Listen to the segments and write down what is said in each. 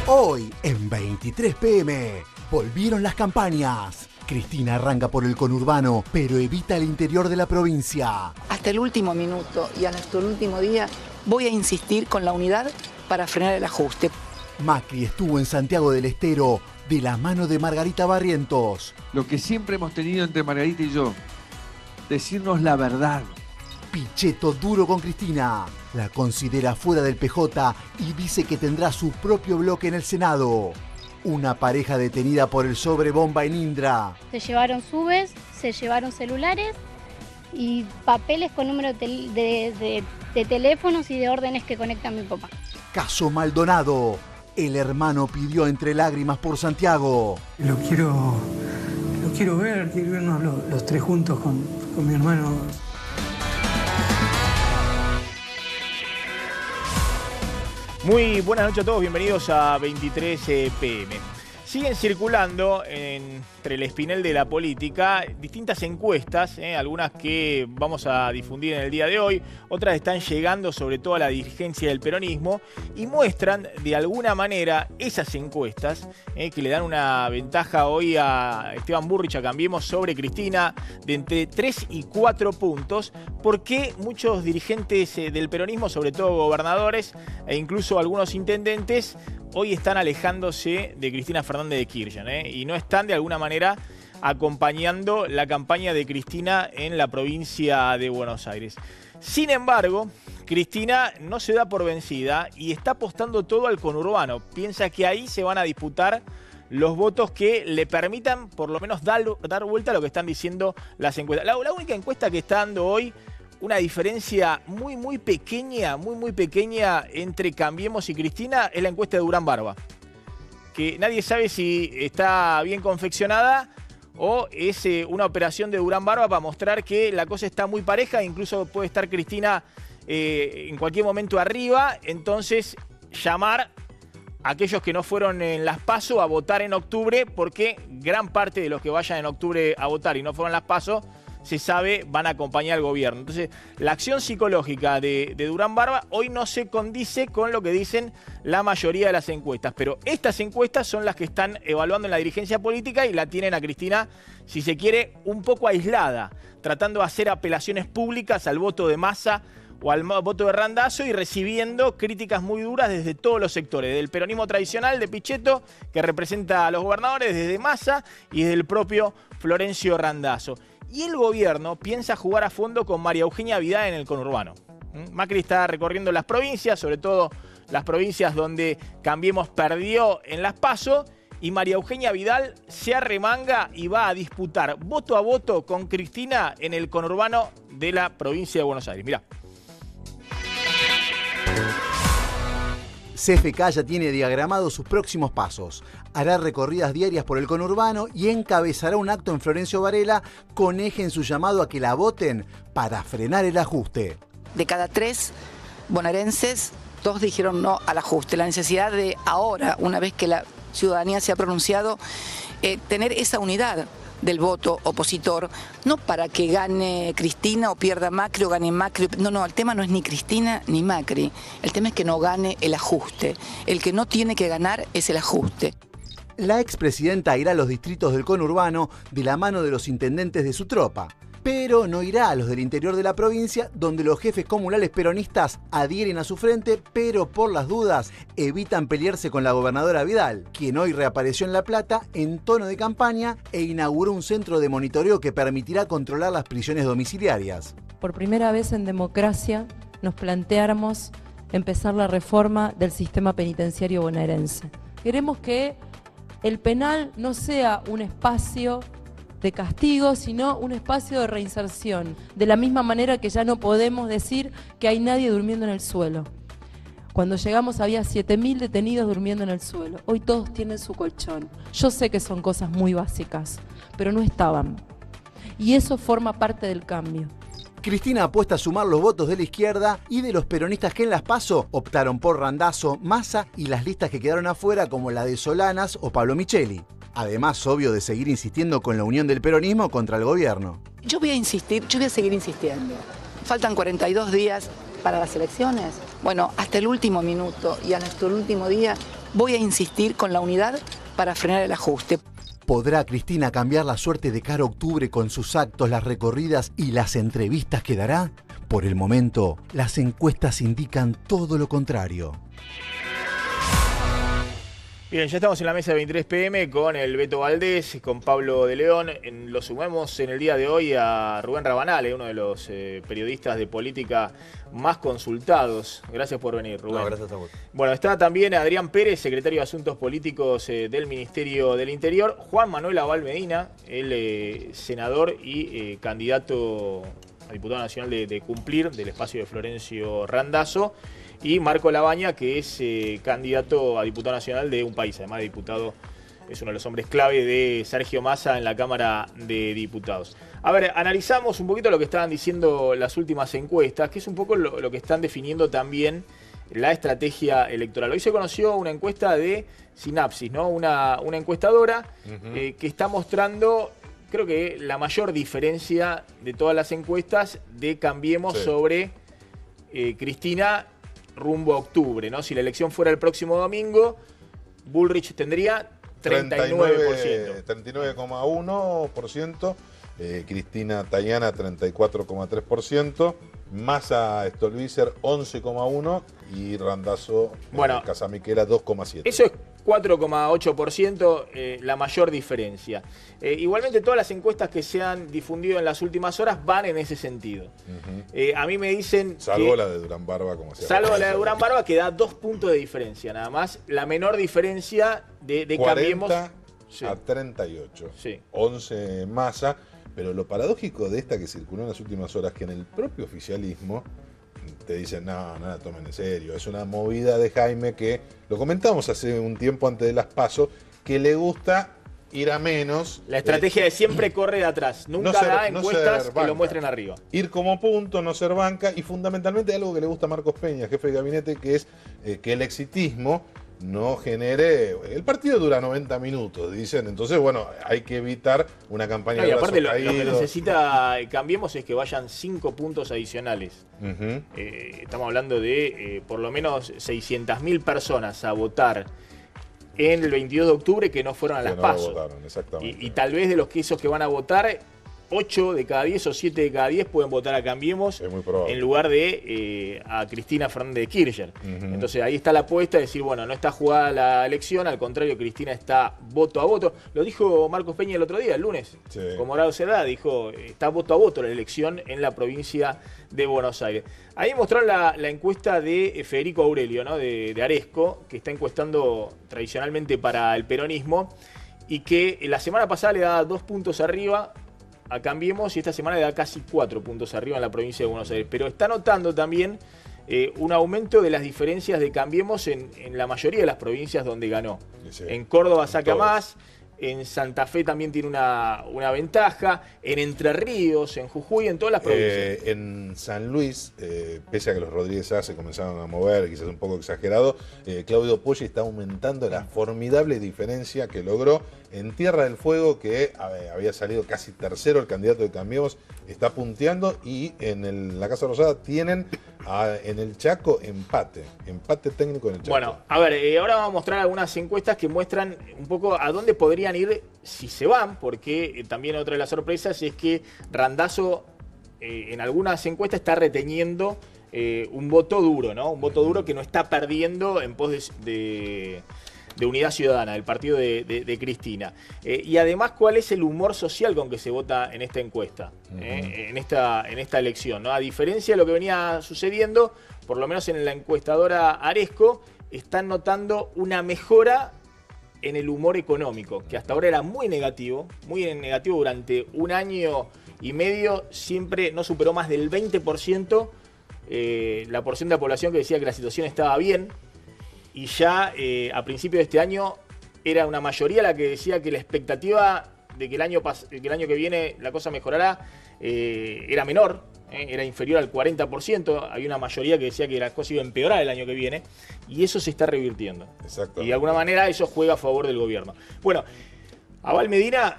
Hoy, en 23 PM, volvieron las campañas. Cristina arranca por el conurbano, pero evita el interior de la provincia. Hasta el último minuto y hasta el último día voy a insistir con la unidad para frenar el ajuste. Macri estuvo en Santiago del Estero de la mano de Margarita Barrientos. Lo que siempre hemos tenido entre Margarita y yo, decirnos la verdad. Pichetto duro con Cristina. La considera fuera del PJ y dice que tendrá su propio bloque en el Senado. Una pareja detenida por el sobrebomba en Indra. Se llevaron subes, se llevaron celulares y papeles con número de teléfonos y de órdenes que conectan a mi papá. Caso Maldonado. El hermano pidió entre lágrimas por Santiago. Lo quiero ver, quiero vernos los tres juntos con mi hermano. Muy buenas noches a todos, bienvenidos a 23 PM. Siguen circulando entre el espinel de la política distintas encuestas, algunas que vamos a difundir en el día de hoy, otras están llegando sobre todo a la dirigencia del peronismo y muestran de alguna manera esas encuestas que le dan una ventaja hoy a Esteban Burrich, a Cambiemos, sobre Cristina de entre 3 y 4 puntos, porque muchos dirigentes del peronismo, sobre todo gobernadores e incluso algunos intendentes, hoy están alejándose de Cristina Fernández de Kirchner, y no están de alguna manera acompañando la campaña de Cristina en la provincia de Buenos Aires. Sin embargo, Cristina no se da por vencida y está apostando todo al conurbano. Piensa que ahí se van a disputar los votos que le permitan por lo menos dar vuelta a lo que están diciendo las encuestas. La única encuesta que está dando hoy una diferencia muy pequeña entre Cambiemos y Cristina es la encuesta de Durán Barba, que nadie sabe si está bien confeccionada o es una operación de Durán Barba para mostrar que la cosa está muy pareja, incluso puede estar Cristina en cualquier momento arriba, entonces llamar a aquellos que no fueron en las PASO a votar en octubre, porque gran parte de los que vayan en octubre a votar y no fueron en las PASO, se sabe, van a acompañar al gobierno. Entonces, la acción psicológica de Durán Barba hoy no se condice con lo que dicen la mayoría de las encuestas. Pero estas encuestas son las que están evaluando en la dirigencia política y la tienen a Cristina, si se quiere, un poco aislada, tratando de hacer apelaciones públicas al voto de Massa o al voto de Randazzo y recibiendo críticas muy duras desde todos los sectores, del peronismo tradicional de Pichetto, que representa a los gobernadores, desde Massa y desde el propio Florencio Randazzo. Y el gobierno piensa jugar a fondo con María Eugenia Vidal en el conurbano. Macri está recorriendo las provincias, sobre todo las provincias donde Cambiemos perdió en las PASO, y María Eugenia Vidal se arremanga y va a disputar voto a voto con Cristina en el conurbano de la provincia de Buenos Aires. Mirá. CFK ya tiene diagramados sus próximos pasos. Hará recorridas diarias por el conurbano y encabezará un acto en Florencio Varela con eje en su llamado a que la voten para frenar el ajuste. De cada 3 bonaerenses, 2 dijeron no al ajuste. La necesidad de ahora, una vez que la ciudadanía se ha pronunciado, tener esa unidad del voto opositor, no para que gane Cristina o pierda Macri o gane Macri. No, el tema no es ni Cristina ni Macri. El tema es que no gane el ajuste. El que no tiene que ganar es el ajuste. La expresidenta irá a los distritos del conurbano de la mano de los intendentes de su tropa, pero no irá a los del interior de la provincia, donde los jefes comunales peronistas adhieren a su frente, pero por las dudas evitan pelearse con la gobernadora Vidal, quien hoy reapareció en La Plata en tono de campaña e inauguró un centro de monitoreo que permitirá controlar las prisiones domiciliarias. Por primera vez en democracia nos planteáramos empezar la reforma del sistema penitenciario bonaerense. Queremos que el penal no sea un espacio de castigo, sino un espacio de reinserción, de la misma manera que ya no podemos decir que hay nadie durmiendo en el suelo. Cuando llegamos había 7.000 detenidos durmiendo en el suelo, hoy todos tienen su colchón. Yo sé que son cosas muy básicas, pero no estaban. Y eso forma parte del cambio. Cristina apuesta a sumar los votos de la izquierda y de los peronistas que en las PASO optaron por Randazzo, Massa y las listas que quedaron afuera como la de Solanas o Pablo Micheli. Además, obvio, de seguir insistiendo con la unión del peronismo contra el gobierno. Yo voy a seguir insistiendo. Faltan 42 días para las elecciones. Bueno, hasta el último minuto y hasta el último día voy a insistir con la unidad para frenar el ajuste. ¿Podrá Cristina cambiar la suerte de cara a octubre con sus actos, las recorridas y las entrevistas que dará? Por el momento, las encuestas indican todo lo contrario. Bien, ya estamos en la mesa de 23 PM con el Beto Valdés, con Pablo de León. Lo sumamos en el día de hoy a Rubén Rabanale, uno de los periodistas de política más consultados. Gracias por venir, Rubén. No, gracias a vos. Bueno, está también Adrián Pérez, secretario de Asuntos Políticos del Ministerio del Interior. Juan Manuel Abal Medina, el senador y candidato a diputado nacional de Cumplir, del espacio de Florencio Randazzo. Y Marco Labaña, que es candidato a diputado nacional de Un País. Además de diputado, es uno de los hombres clave de Sergio Massa en la Cámara de Diputados. A ver, analizamos un poquito lo que estaban diciendo las últimas encuestas, que es un poco lo que están definiendo también la estrategia electoral. Hoy se conoció una encuesta de Sinapsis, ¿no? Una encuestadora que está mostrando, creo que la mayor diferencia de todas las encuestas de Cambiemos sobre Cristina rumbo a octubre, ¿no? Si la elección fuera el próximo domingo, Bullrich tendría 39%. 39,1%, Cristina Tayana 34,3%, Massa Stolbizer 11,1% y Randazzo Casamiquera 2,7%. Eso es 4,8%, la mayor diferencia. Igualmente todas las encuestas que se han difundido en las últimas horas van en ese sentido. A mí me dicen salvo la de Durán Barba, como sea. Salvo la de Durán Barba, que da 2 puntos de diferencia nada más. La menor diferencia de 40 Cambiemos a 38. 11 Massa. Pero lo paradójico de esta que circuló en las últimas horas, que en el propio oficialismo te dicen, no la tomen en serio. Es una movida de Jaime que, lo comentamos hace un tiempo antes de las PASO, que le gusta ir a menos. La estrategia de siempre corre de atrás. Nunca da encuestas que lo muestren arriba. Ir como punto, no ser banca. Y fundamentalmente algo que le gusta a Marcos Peña, jefe de gabinete, que es que el exitismo no genere... El partido dura 90 minutos, dicen. Entonces, bueno, hay que evitar una campaña de aparte lo que necesita Cambiemos es que vayan 5 puntos adicionales. Estamos hablando de por lo menos 600.000 personas a votar en el 22 de octubre que no fueron a las PASO. Y tal vez de esos que van a votar, 8 de cada 10 o 7 de cada 10 pueden votar a Cambiemos en lugar de a Cristina Fernández de Kirchner. Entonces ahí está la apuesta de decir, bueno, no está jugada la elección, al contrario, Cristina está voto a voto. Lo dijo Marcos Peña el otro día, el lunes, con Morado Cerdá, dijo, está voto a voto la elección en la provincia de Buenos Aires. Ahí mostraron la encuesta de Federico Aurelio, ¿no? de Aresco, que está encuestando tradicionalmente para el peronismo y que la semana pasada le daba 2 puntos arriba a Cambiemos y esta semana le da casi 4 puntos arriba en la provincia de Buenos Aires. Pero está notando también un aumento de las diferencias de Cambiemos en la mayoría de las provincias donde ganó. En Córdoba saca más, en Santa Fe también tiene una ventaja, en Entre Ríos, en Jujuy, en todas las provincias. En San Luis, pese a que los Rodríguez A se comenzaron a mover, quizás un poco exagerado, Claudio Poggi está aumentando la formidable diferencia que logró en Tierra del Fuego, que había salido casi tercero el candidato de Cambiemos, está punteando, y en la Casa Rosada tienen en el Chaco empate técnico en el Chaco. Bueno, a ver, ahora vamos a mostrar algunas encuestas que muestran un poco a dónde podrían ir si se van, porque también otra de las sorpresas es que Randazzo en algunas encuestas está reteniendo un voto duro, ¿no? Un voto duro que no está perdiendo en pos de Unidad Ciudadana, del partido de Cristina. Y además, ¿cuál es el humor social con que se vota en esta encuesta, en esta elección, ¿no? A diferencia de lo que venía sucediendo, por lo menos en la encuestadora Aresco, están notando una mejora en el humor económico, que hasta ahora era muy negativo durante un año y medio, siempre no superó más del 20% la porción de la población que decía que la situación estaba bien. Y ya a principios de este año era una mayoría la que decía que la expectativa de que el año que viene la cosa mejorará era menor, era inferior al 40%. Había una mayoría que decía que la cosa iba a empeorar el año que viene. Y eso se está revirtiendo. Y de alguna manera eso juega a favor del gobierno. Bueno, Abal Medina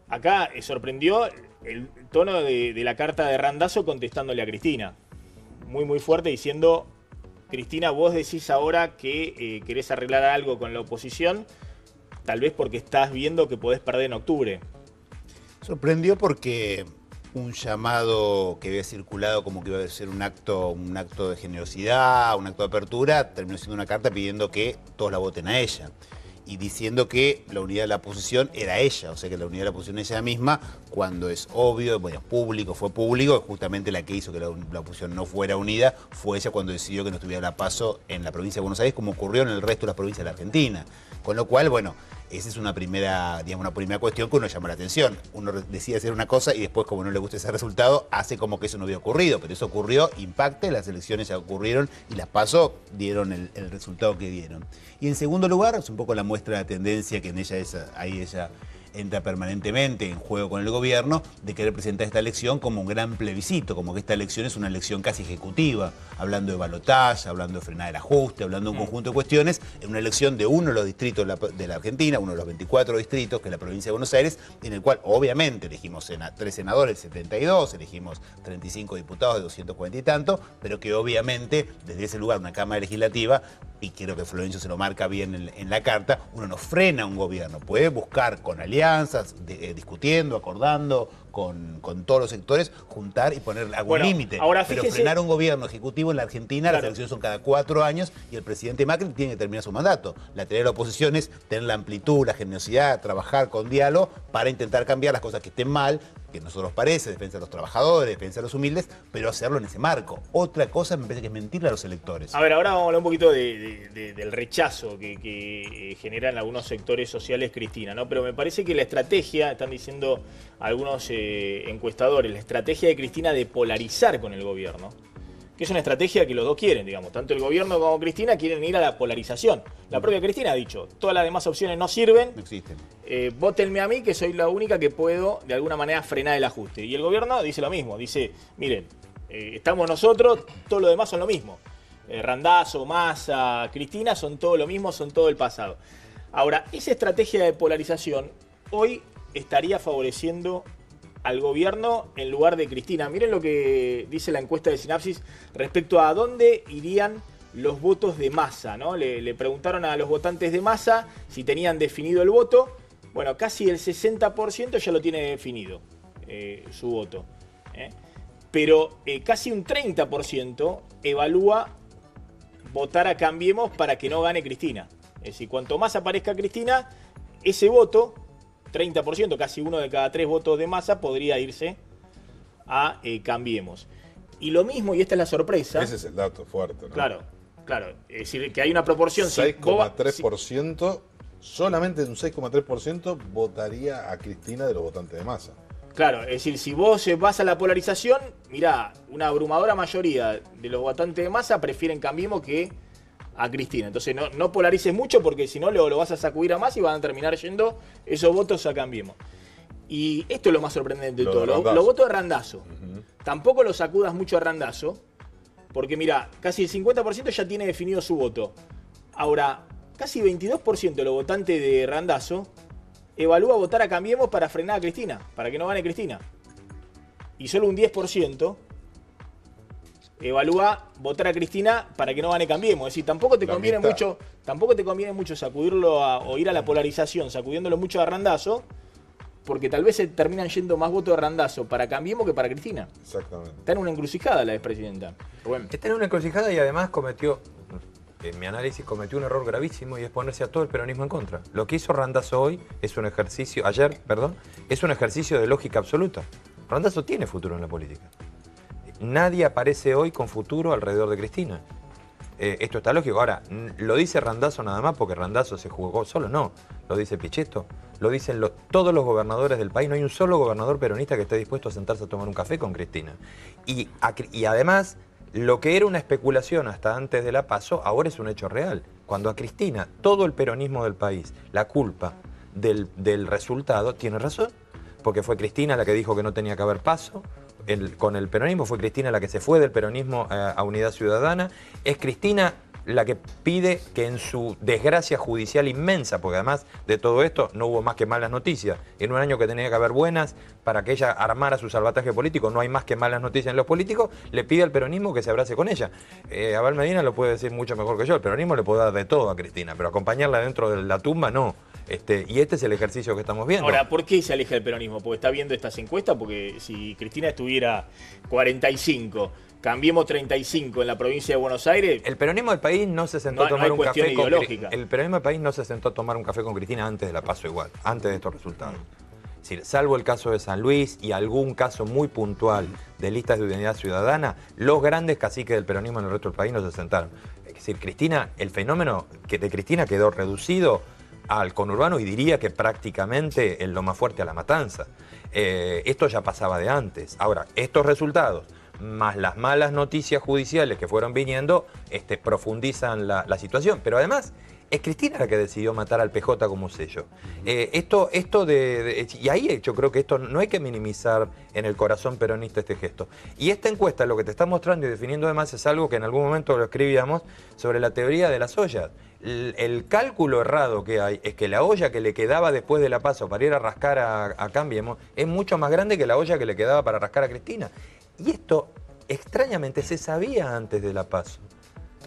acá sorprendió el tono de la carta de Randazzo contestándole a Cristina. Muy, muy fuerte, diciendo Cristina, vos decís ahora que querés arreglar algo con la oposición, tal vez porque estás viendo que podés perder en octubre. Sorprendió porque un llamado que había circulado como que iba a ser un acto de generosidad, un acto de apertura, terminó siendo una carta pidiendo que todos la voten a ella. Y diciendo que la unidad de la oposición era ella, o sea que la unidad de la oposición es ella misma, cuando es obvio, bueno, fue público, justamente la que hizo que la oposición no fuera unida fue ella cuando decidió que no estuviera la PASO en la provincia de Buenos Aires, como ocurrió en el resto de las provincias de la Argentina. Con lo cual, bueno, esa es una primera cuestión que uno llama la atención. Uno decide hacer una cosa y después, como no le gusta ese resultado, hace como que eso no había ocurrido. Pero eso ocurrió, impacte, las elecciones ya ocurrieron y las PASO dieron el resultado que dieron. Y en segundo lugar, es un poco la muestra de tendencia que en ella ella entra permanentemente en juego con el gobierno, de querer presentar esta elección como un gran plebiscito, como que esta elección es una elección casi ejecutiva, hablando de balotaje, hablando de frenar el ajuste, hablando de un conjunto de cuestiones, en una elección de uno de los distritos de la Argentina, uno de los 24 distritos, que es la provincia de Buenos Aires, en el cual obviamente elegimos 3 senadores, 72, elegimos 35 diputados de 240 y tanto, pero que obviamente desde ese lugar, una Cámara Legislativa, y creo que Florencio se lo marca bien en la carta, uno no frena a un gobierno, puede buscar con alianzas, discutiendo, acordando con todos los sectores, juntar y poner algún límite. Pero frenar un gobierno ejecutivo en la Argentina, las elecciones son cada 4 años y el presidente Macri tiene que terminar su mandato. La tarea de la oposición es tener la amplitud, la generosidad, trabajar con diálogo para intentar cambiar las cosas que estén mal, que a nosotros parece, defensa de los trabajadores, defensa de los humildes, pero hacerlo en ese marco. Otra cosa me parece que es mentirle a los electores. A ver, ahora vamos a hablar un poquito del rechazo que generan algunos sectores sociales, Cristina, ¿no? Pero me parece que la estrategia, están diciendo algunos encuestadores, la estrategia de Cristina de polarizar con el gobierno, que es una estrategia que los dos quieren, digamos, tanto el gobierno como Cristina quieren ir a la polarización. La propia Cristina ha dicho, todas las demás opciones no sirven, no existen. Vótenme a mí, que soy la única que puedo de alguna manera frenar el ajuste. Y el gobierno dice lo mismo, dice, miren, estamos nosotros, todo lo demás son lo mismo. Randazzo, Massa, Cristina son todo lo mismo, son todo el pasado. Ahora, esa estrategia de polarización hoy estaría favoreciendo al gobierno en lugar de Cristina. Miren lo que dice la encuesta de Sinapsis respecto a dónde irían los votos de Massa, ¿no? Le preguntaron a los votantes de Massa si tenían definido el voto. Bueno, casi el 60% ya lo tiene definido, su voto. Pero casi un 30% evalúa votar a Cambiemos para que no gane Cristina. Es decir, cuanto más aparezca Cristina, ese voto, 30%, casi 1 de cada 3 votos de Massa, podría irse a Cambiemos. Y lo mismo, y esta es la sorpresa. Ese es el dato fuerte, ¿no? Claro, claro. Es decir, que hay una proporción. 6,3%, solamente un 6,3% votaría a Cristina de los votantes de Massa. Claro, es decir, si vos vas a la polarización, mirá, una abrumadora mayoría de los votantes de Massa prefieren Cambiemos que a Cristina. Entonces no polarices mucho porque si no lo vas a sacudir a Massa y van a terminar yendo esos votos a Cambiemos. Y esto es lo más sorprendente de todo, los votos de Randazzo. Tampoco los sacudas mucho a Randazzo, porque mirá, casi el 50% ya tiene definido su voto. Ahora, casi 22% de los votantes de Randazzo evalúa votar a Cambiemos para frenar a Cristina, para que no gane Cristina. Y solo un 10% evalúa votar a Cristina para que no gane Cambiemos. Es decir, tampoco te conviene mucho sacudirlo o ir a la polarización, sacudiéndolo mucho a Randazzo, porque tal vez se terminan yendo más votos de Randazzo para Cambiemos que para Cristina. Exactamente. Está en una encrucijada la expresidenta. Rubén. Está en una encrucijada y además en mi análisis cometió un error gravísimo y es ponerse a todo el peronismo en contra. Lo que hizo Randazzo hoy es un ejercicio, es un ejercicio de lógica absoluta. Randazzo tiene futuro en la política. Nadie aparece hoy con futuro alrededor de Cristina. Esto está lógico. Ahora, ¿lo dice Randazzo nada más porque Randazzo se jugó solo? No. Lo dice Pichetto, lo dicen todos los gobernadores del país. No hay un solo gobernador peronista que esté dispuesto a sentarse a tomar un café con Cristina. Y además, lo que era una especulación hasta antes de la PASO, ahora es un hecho real. Cuando a Cristina, todo el peronismo del país, la culpa del resultado, tiene razón. Porque fue Cristina la que dijo que no tenía que haber PASO. Con el peronismo fue Cristina la que se fue del peronismo a Unidad Ciudadana. Es Cristina la que pide que en su desgracia judicial inmensa, porque además de todo esto no hubo más que malas noticias, en un año que tenía que haber buenas para que ella armara su salvataje político, no hay más que malas noticias en los políticos, le pide al peronismo que se abrace con ella. Abel Medina lo puede decir mucho mejor que yo, el peronismo le puede dar de todo a Cristina, pero acompañarla dentro de la tumba no. Y este es el ejercicio que estamos viendo. Ahora, ¿por qué se aleja el peronismo? Porque está viendo estas encuestas, porque si Cristina estuviera 45, Cambiemos 35 en la provincia de Buenos Aires. El peronismo del país no se sentó a tomar un café con Cristina. El peronismo del país no se sentó a tomar un café con Cristina antes de la PASO igual, antes de estos resultados. Es decir, salvo el caso de San Luis y algún caso muy puntual de listas de unidad ciudadana, los grandes caciques del peronismo en el resto del país no se sentaron. Es decir, Cristina, el fenómeno de Cristina quedó reducido al conurbano y diría que prácticamente en lo más fuerte a la matanza. Esto ya pasaba de antes. Ahora, estos resultados, más las malas noticias judiciales que fueron viniendo, profundizan la situación. Pero además, es Cristina la que decidió matar al PJ como sello. Y ahí yo creo que esto no hay que minimizar en el corazón peronista este gesto. Y esta encuesta lo que te está mostrando y definiendo además es algo que en algún momento lo escribíamos sobre la teoría de las ollas. El cálculo errado que hay es que la olla que le quedaba después de la PASO para ir a rascar a Cambiemos es mucho más grande que la olla que le quedaba para rascar a Cristina. Y esto, extrañamente, se sabía antes de la PASO.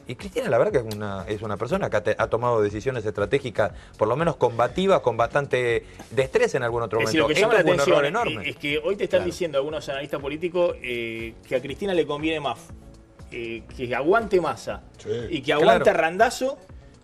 Y Cristina, la verdad que es una persona que ha tomado decisiones estratégicas, por lo menos combativas, con bastante destreza en algún otro momento. Lo que llama la atención un error enorme. Es que hoy te están diciendo algunos analistas políticos que a Cristina le conviene más que aguante Massa y que aguante Randazzo,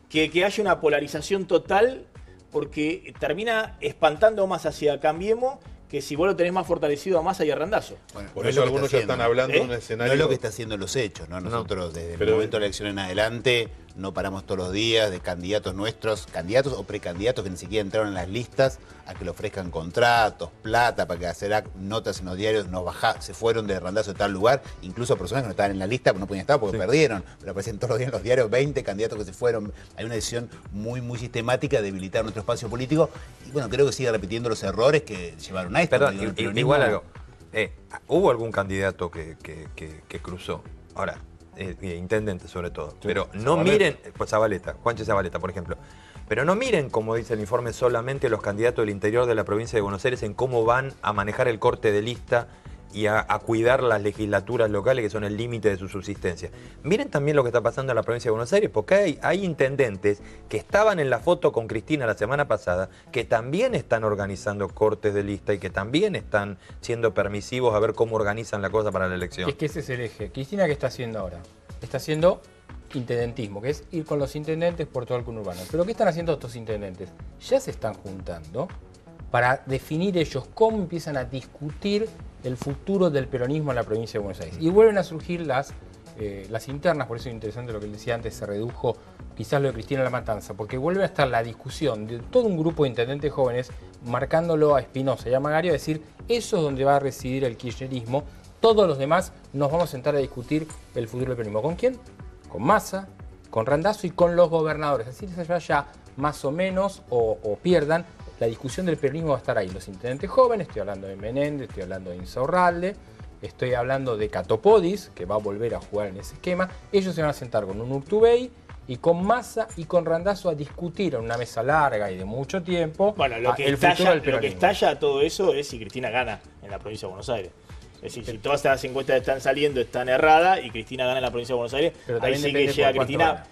que haya una polarización total, porque termina espantando más hacia Cambiemos que si vos lo tenés más fortalecido a Massa y a Randazzo. Bueno, por eso algunos ya están hablando de un escenario. No es lo que está haciendo los hechos, ¿no? Nosotros desde el momento de la elección en adelante no paramos todos los días de candidatos nuestros, candidatos o precandidatos que ni siquiera entraron en las listas, a que le ofrezcan contratos, plata, para que hacer notas en los diarios, se fueron de Randazzo de tal lugar, incluso personas que no estaban en la lista, no podían estar porque perdieron, pero aparecen todos los días en los diarios 20 candidatos que se fueron. Hay una decisión muy, muy sistemática de debilitar nuestro espacio político y bueno, creo que sigue repitiendo los errores que llevaron a esto. Perdón, igual algo. Hubo algún candidato que cruzó. Ahora, intendente sobre todo. Sí, pero no miren, pues Zabaleta, Juanche Zabaleta, por ejemplo. Pero no miren, como dice el informe, solamente los candidatos del interior de la provincia de Buenos Aires en cómo van a manejar el corte de lista y a cuidar las legislaturas locales que son el límite de su subsistencia. Miren también lo que está pasando en la provincia de Buenos Aires, porque hay intendentes que estaban en la foto con Cristina la semana pasada, que también están organizando cortes de lista y que también están siendo permisivos a ver cómo organizan la cosa para la elección. Es que ese es el eje. Cristina, ¿qué está haciendo ahora? Está haciendo intendentismo, que es ir con los intendentes por todo el conurbano. Pero ¿qué están haciendo estos intendentes? Ya se están juntando para definir ellos cómo empiezan a discutir el futuro del peronismo en la provincia de Buenos Aires. Y vuelven a surgir las internas, por eso es interesante lo que él decía antes, se redujo quizás lo de Cristina La Matanza, porque vuelve a estar la discusión de todo un grupo de intendentes jóvenes marcándolo a Espinosa y a Magario, a decir, eso es donde va a residir el kirchnerismo, todos los demás nos vamos a sentar a discutir el futuro del peronismo. ¿Con quién? Con Massa, con Randazzo y con los gobernadores. Así que ya más o menos o pierdan, la discusión del peronismo va a estar ahí. Los intendentes jóvenes, estoy hablando de Menéndez, estoy hablando de Insaurralde, estoy hablando de Catopodis, que va a volver a jugar en ese esquema. Ellos se van a sentar con un Urtubey y con Massa y con Randazzo a discutir en una mesa larga y de mucho tiempo el futuro del peronismo. Lo que estalla todo eso es si Cristina gana en la provincia de Buenos Aires. Es decir, si todas estas encuestas están saliendo, están erradas y Cristina gana en la provincia de Buenos Aires, ahí sí que llega Cristina,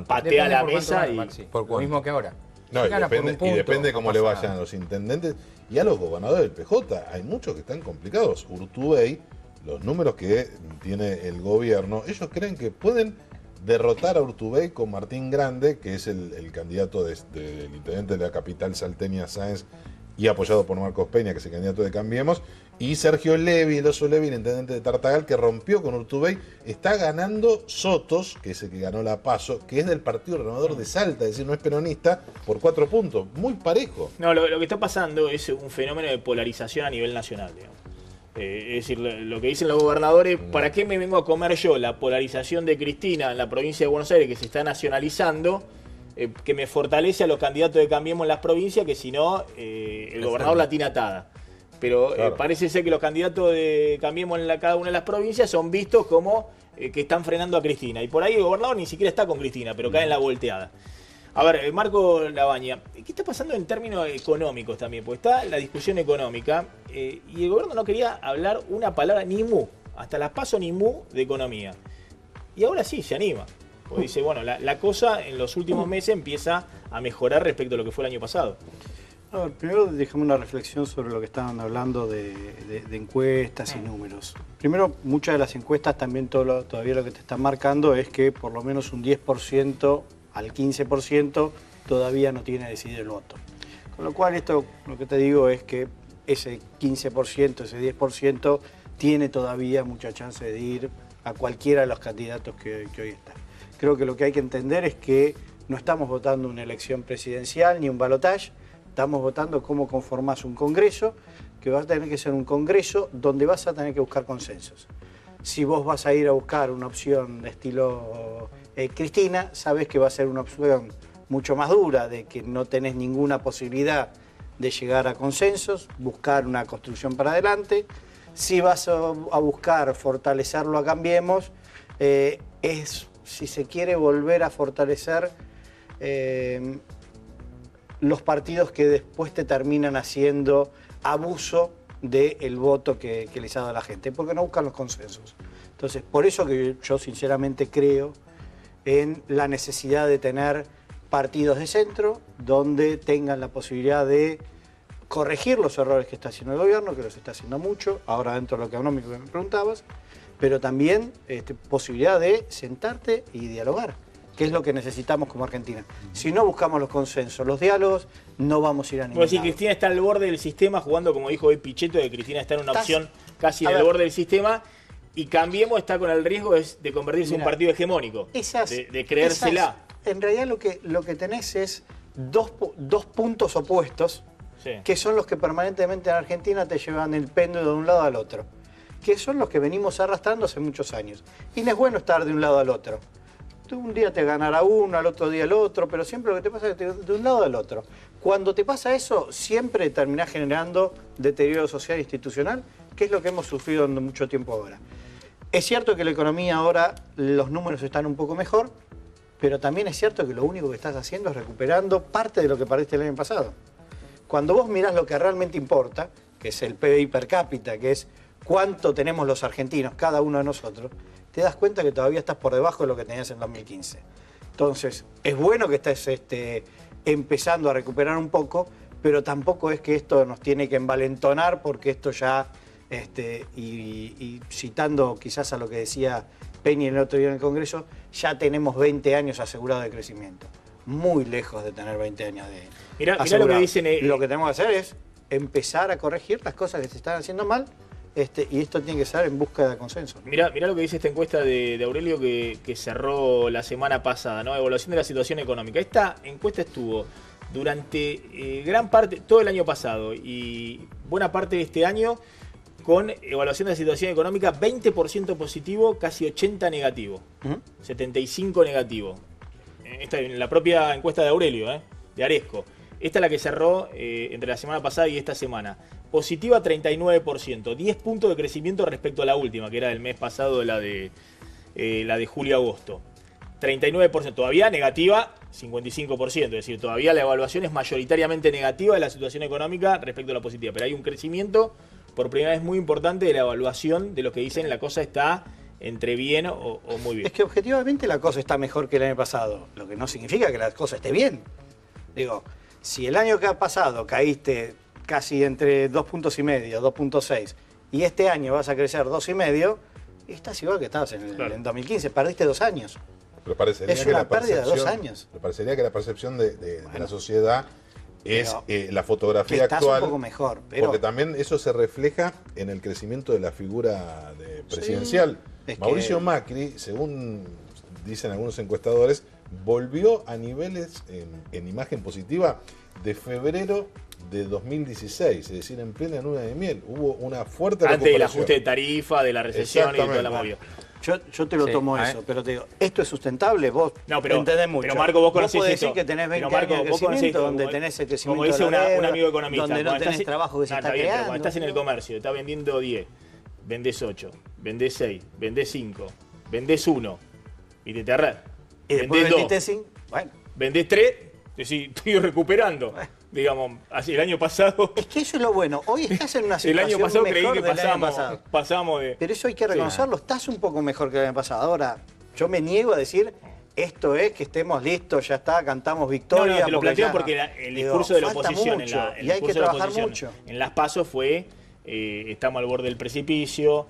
patea la mesa y... ¿Por lo mismo que ahora? No, y depende cómo le vayan a los intendentes y a los gobernadores del PJ. Hay muchos que están complicados. Urtubey, los números que tiene el gobierno, ellos creen que pueden derrotar a Urtubey con Martín Grande, que es el candidato del intendente de la capital salteña Sáenz y apoyado por Marcos Peña, que es el candidato de Cambiemos, y Sergio Levi, el oso Levi, el intendente de Tartagal, que rompió con Urtubey. Está ganando Sotos, que es el que ganó la PASO, que es del Partido Renovador de Salta, es decir, no es peronista, por 4 puntos. Muy parejo. No, lo que está pasando es un fenómeno de polarización a nivel nacional, digamos. Es decir, lo que dicen los gobernadores, ¿para qué me vengo a comer yo la polarización de Cristina en la provincia de Buenos Aires, que se está nacionalizando, que me fortalece a los candidatos de Cambiemos en las provincias, que si no, el gobernador la tiene atada? Pero parece ser que los candidatos de Cambiemos en cada una de las provincias son vistos como que están frenando a Cristina. Y por ahí el gobernador ni siquiera está con Cristina, pero cae en la volteada. A ver, Marco Labaña, ¿qué está pasando en términos económicos también? Porque está la discusión económica y el gobierno no quería hablar una palabra ni mu, hasta las PASO ni mu de economía. Y ahora sí, se anima. Porque dice, bueno, la cosa en los últimos meses empieza a mejorar respecto a lo que fue el año pasado. A ver, primero déjame una reflexión sobre lo que estaban hablando de encuestas y números. Primero, muchas de las encuestas también todavía lo que te están marcando es que por lo menos un 10% al 15% todavía no tiene decidido el voto. Con lo cual esto, lo que te digo es que ese 15%, ese 10% tiene todavía mucha chance de ir a cualquiera de los candidatos que hoy están. Creo que lo que hay que entender es que no estamos votando una elección presidencial ni un balotaje, estamos votando cómo conformás un congreso, que va a tener que ser un congreso donde vas a tener que buscar consensos. Si vos vas a ir a buscar una opción de estilo Cristina, sabes que va a ser una opción mucho más dura, de que no tenés ninguna posibilidad de llegar a consensos, buscar una construcción para adelante. Si vas a buscar fortalecerlo a Cambiemos, es, si se quiere, volver a fortalecer los partidos que después te terminan haciendo abuso del voto que les ha dado la gente, porque no buscan los consensos. Entonces, por eso que yo sinceramente creo en la necesidad de tener partidos de centro donde tengan la posibilidad de corregir los errores que está haciendo el gobierno, que los está haciendo mucho, ahora dentro de lo económico que me preguntabas, pero también posibilidad de sentarte y dialogar, que es lo que necesitamos como Argentina. Si no buscamos los consensos, los diálogos, no vamos a ir a ningún lado. Si Cristina está al borde del sistema, jugando, como dijo hoy Pichetto, de Cristina está en una opción casi al borde del sistema, y Cambiemos está con el riesgo de convertirse en un partido hegemónico, de creérsela. En realidad lo que tenés es dos puntos opuestos, que son los que permanentemente en Argentina te llevan el péndulo de un lado al otro, que son los que venimos arrastrando hace muchos años. Y no es bueno estar de un lado al otro. Tú un día te ganará uno, al otro día el otro, pero siempre lo que te pasa es de un lado al otro. Cuando te pasa eso, siempre terminás generando deterioro social e institucional, que es lo que hemos sufrido en mucho tiempo ahora. Es cierto que la economía ahora, los números están un poco mejor, pero también es cierto que lo único que estás haciendo es recuperando parte de lo que perdiste el año pasado. Cuando vos mirás lo que realmente importa, que es el PBI per cápita, que es cuánto tenemos los argentinos, cada uno de nosotros, te das cuenta que todavía estás por debajo de lo que tenías en 2015. Entonces, es bueno que estés empezando a recuperar un poco, pero tampoco es que esto nos tiene que envalentonar, porque esto ya, y citando quizás a lo que decía Peña el otro día en el Congreso, ya tenemos 20 años asegurados de crecimiento. Muy lejos de tener 20 años de mirá lo que dicen. Lo que tenemos que hacer es empezar a corregir las cosas que se están haciendo mal, y esto tiene que ser en busca de consenso. Mirá lo que dice esta encuesta de Aurelio que cerró la semana pasada, ¿no? Evaluación de la situación económica. Esta encuesta estuvo durante gran parte, todo el año pasado y buena parte de este año, con evaluación de la situación económica, 20% positivo, casi 80% negativo, 75% negativo. Esta en la propia encuesta de Aurelio, de Aresco. Esta es la que cerró entre la semana pasada y esta semana. Positiva 39%, 10 puntos de crecimiento respecto a la última, que era del mes pasado, la de julio-agosto. 39%, todavía negativa 55%, es decir, todavía la evaluación es mayoritariamente negativa de la situación económica respecto a la positiva, pero hay un crecimiento por primera vez muy importante de la evaluación de lo que dicen la cosa está entre bien o muy bien. Es que objetivamente la cosa está mejor que el año pasado, lo que no significa que la cosa esté bien. Digo, si el año que ha pasado caíste casi entre 2,5 puntos, 2,6, y este año vas a crecer 2,5, estás igual que estabas en 2015, perdiste 2 años. Pero parecería es que una la pérdida de 2 años. Pero parecería que la percepción de la sociedad es la fotografía estás actual. Un poco mejor, pero porque también eso se refleja en el crecimiento de la figura presidencial. Sí, Mauricio Macri, según dicen algunos encuestadores, volvió a niveles en imagen positiva de febrero de 2016, es decir, en plena luna de miel. Hubo una fuerte antes del ajuste de tarifa, de la recesión y de toda la movida. Yo te lo tomo eso, pero te digo, ¿esto es sustentable? Vos entendés mucho. Pero Marco, vos conocés podés esto. decir que tenés 20 años de crecimiento, donde tenés el crecimiento como dice de la deuda, un amigo economista, donde no tenés trabajo que se está creando. Cuando estás en el comercio, estás vendiendo 10, vendés 8, vendés 6, vendés 5, vendés 1 y te arras. Y después vendés vendiste 2. 5. Bueno. Vendés 3, decís, estoy recuperando. Digamos, así el año pasado. Es que eso es lo bueno. Hoy estás en una situación el año pasado creí mejor que del año pasado. pasamos de. Pero eso hay que reconocerlo. Estás un poco mejor que el año pasado. Ahora, yo me niego a decir. Esto es que estemos listos, ya está, cantamos victoria. No, te lo planteo porque el discurso de la oposición y hay que trabajar mucho. En las PASO fue estamos al borde del precipicio,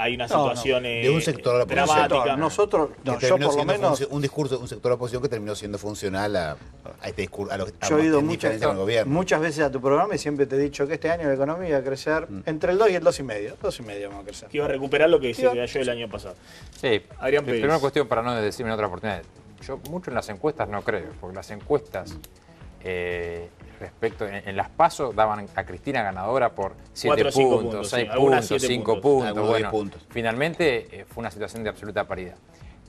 hay una situación de un sector de la oposición dramática. Nosotros, yo por lo menos un discurso de un sector de la oposición que terminó siendo funcional a este discurso. Yo he ido muchas veces a tu programa y siempre te he dicho que este año la economía va a crecer entre el 2 y el 2,5. 2,5 vamos a crecer. Que iba a recuperar lo que se cayó el año pasado. Sí, Adrián Pérez. Primera cuestión para no decirme en otra oportunidad. Yo mucho en las encuestas no creo, porque las encuestas respecto en las PASO daban a Cristina ganadora por 7 puntos, 6 puntos, 5 puntos. Bueno, finalmente fue una situación de absoluta paridad.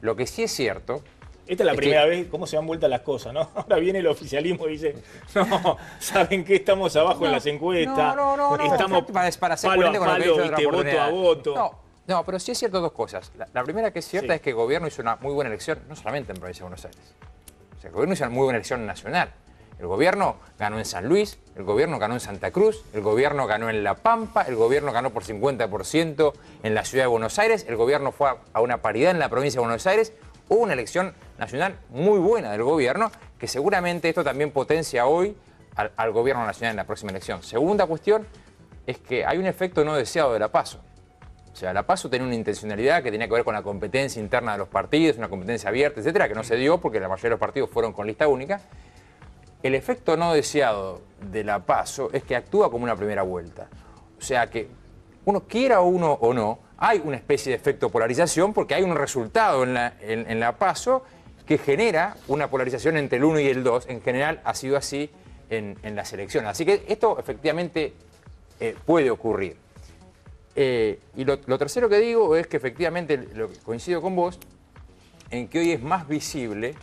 Lo que sí es cierto... Esta es la primera vez cómo se dan vueltas las cosas, ¿no? Ahora viene el oficialismo y dice, no, ¿saben qué? Estamos abajo en las encuestas. No. Estamos para ser palo a con lo que palo, dice otra voto a voto. No, pero sí es cierto dos cosas. La primera que es cierta es que el gobierno hizo una muy buena elección, no solamente en Provincia de Buenos Aires. O sea, el gobierno hizo una muy buena elección nacional. El gobierno ganó en San Luis, el gobierno ganó en Santa Cruz, el gobierno ganó en La Pampa, el gobierno ganó por 50% en la ciudad de Buenos Aires, el gobierno fue a una paridad en la provincia de Buenos Aires. Hubo una elección nacional muy buena del gobierno, que seguramente esto también potencia hoy al gobierno nacional en la próxima elección. Segunda cuestión es que hay un efecto no deseado de la PASO. O sea, la PASO tenía una intencionalidad que tenía que ver con la competencia interna de los partidos, una competencia abierta, etcétera, que no se dio porque la mayoría de los partidos fueron con lista única. El efecto no deseado de la PASO es que actúa como una primera vuelta. O sea que uno quiera uno o no, hay una especie de efecto polarización porque hay un resultado en la PASO que genera una polarización entre el 1 y el 2. En general ha sido así en las elecciones. Así que esto efectivamente puede ocurrir. Y lo tercero que digo es que efectivamente coincido con vos en que hoy es más visible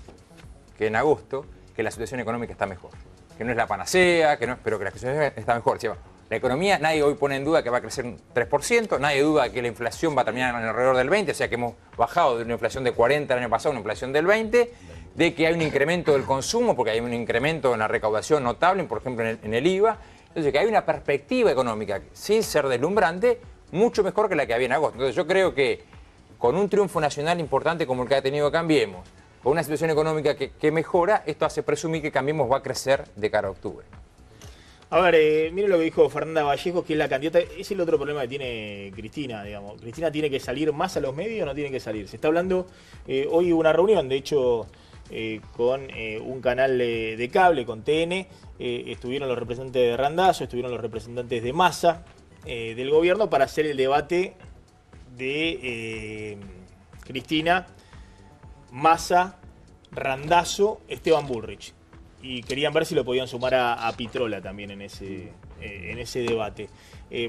que en agosto que la situación económica está mejor. Que no es la panacea, pero que la situación está mejor. O sea, la economía, nadie hoy pone en duda que va a crecer un 3%, nadie duda que la inflación va a terminar en alrededor del 20%, o sea que hemos bajado de una inflación de 40 el año pasado a una inflación del 20%, de que hay un incremento del consumo, porque hay un incremento en la recaudación notable, por ejemplo en el IVA. Entonces, que hay una perspectiva económica, sin ser deslumbrante, mucho mejor que la que había en agosto. Entonces, yo creo que con un triunfo nacional importante como el que ha tenido Cambiemos, con una situación económica que mejora, esto hace presumir que Cambiemos va a crecer de cara a octubre. A ver, miren lo que dijo Fernanda Vallejos, que es la candidata. Es el otro problema que tiene Cristina, digamos. Cristina tiene que salir más a los medios o no tiene que salir. Se está hablando, hoy hubo una reunión, de hecho, con un canal de cable, con TN. Estuvieron los representantes de Randazzo, estuvieron los representantes de Massa, del gobierno, para hacer el debate de Cristina, Massa, Randazzo, Esteban Bullrich. Y querían ver si lo podían sumar a Pitrola también en ese debate.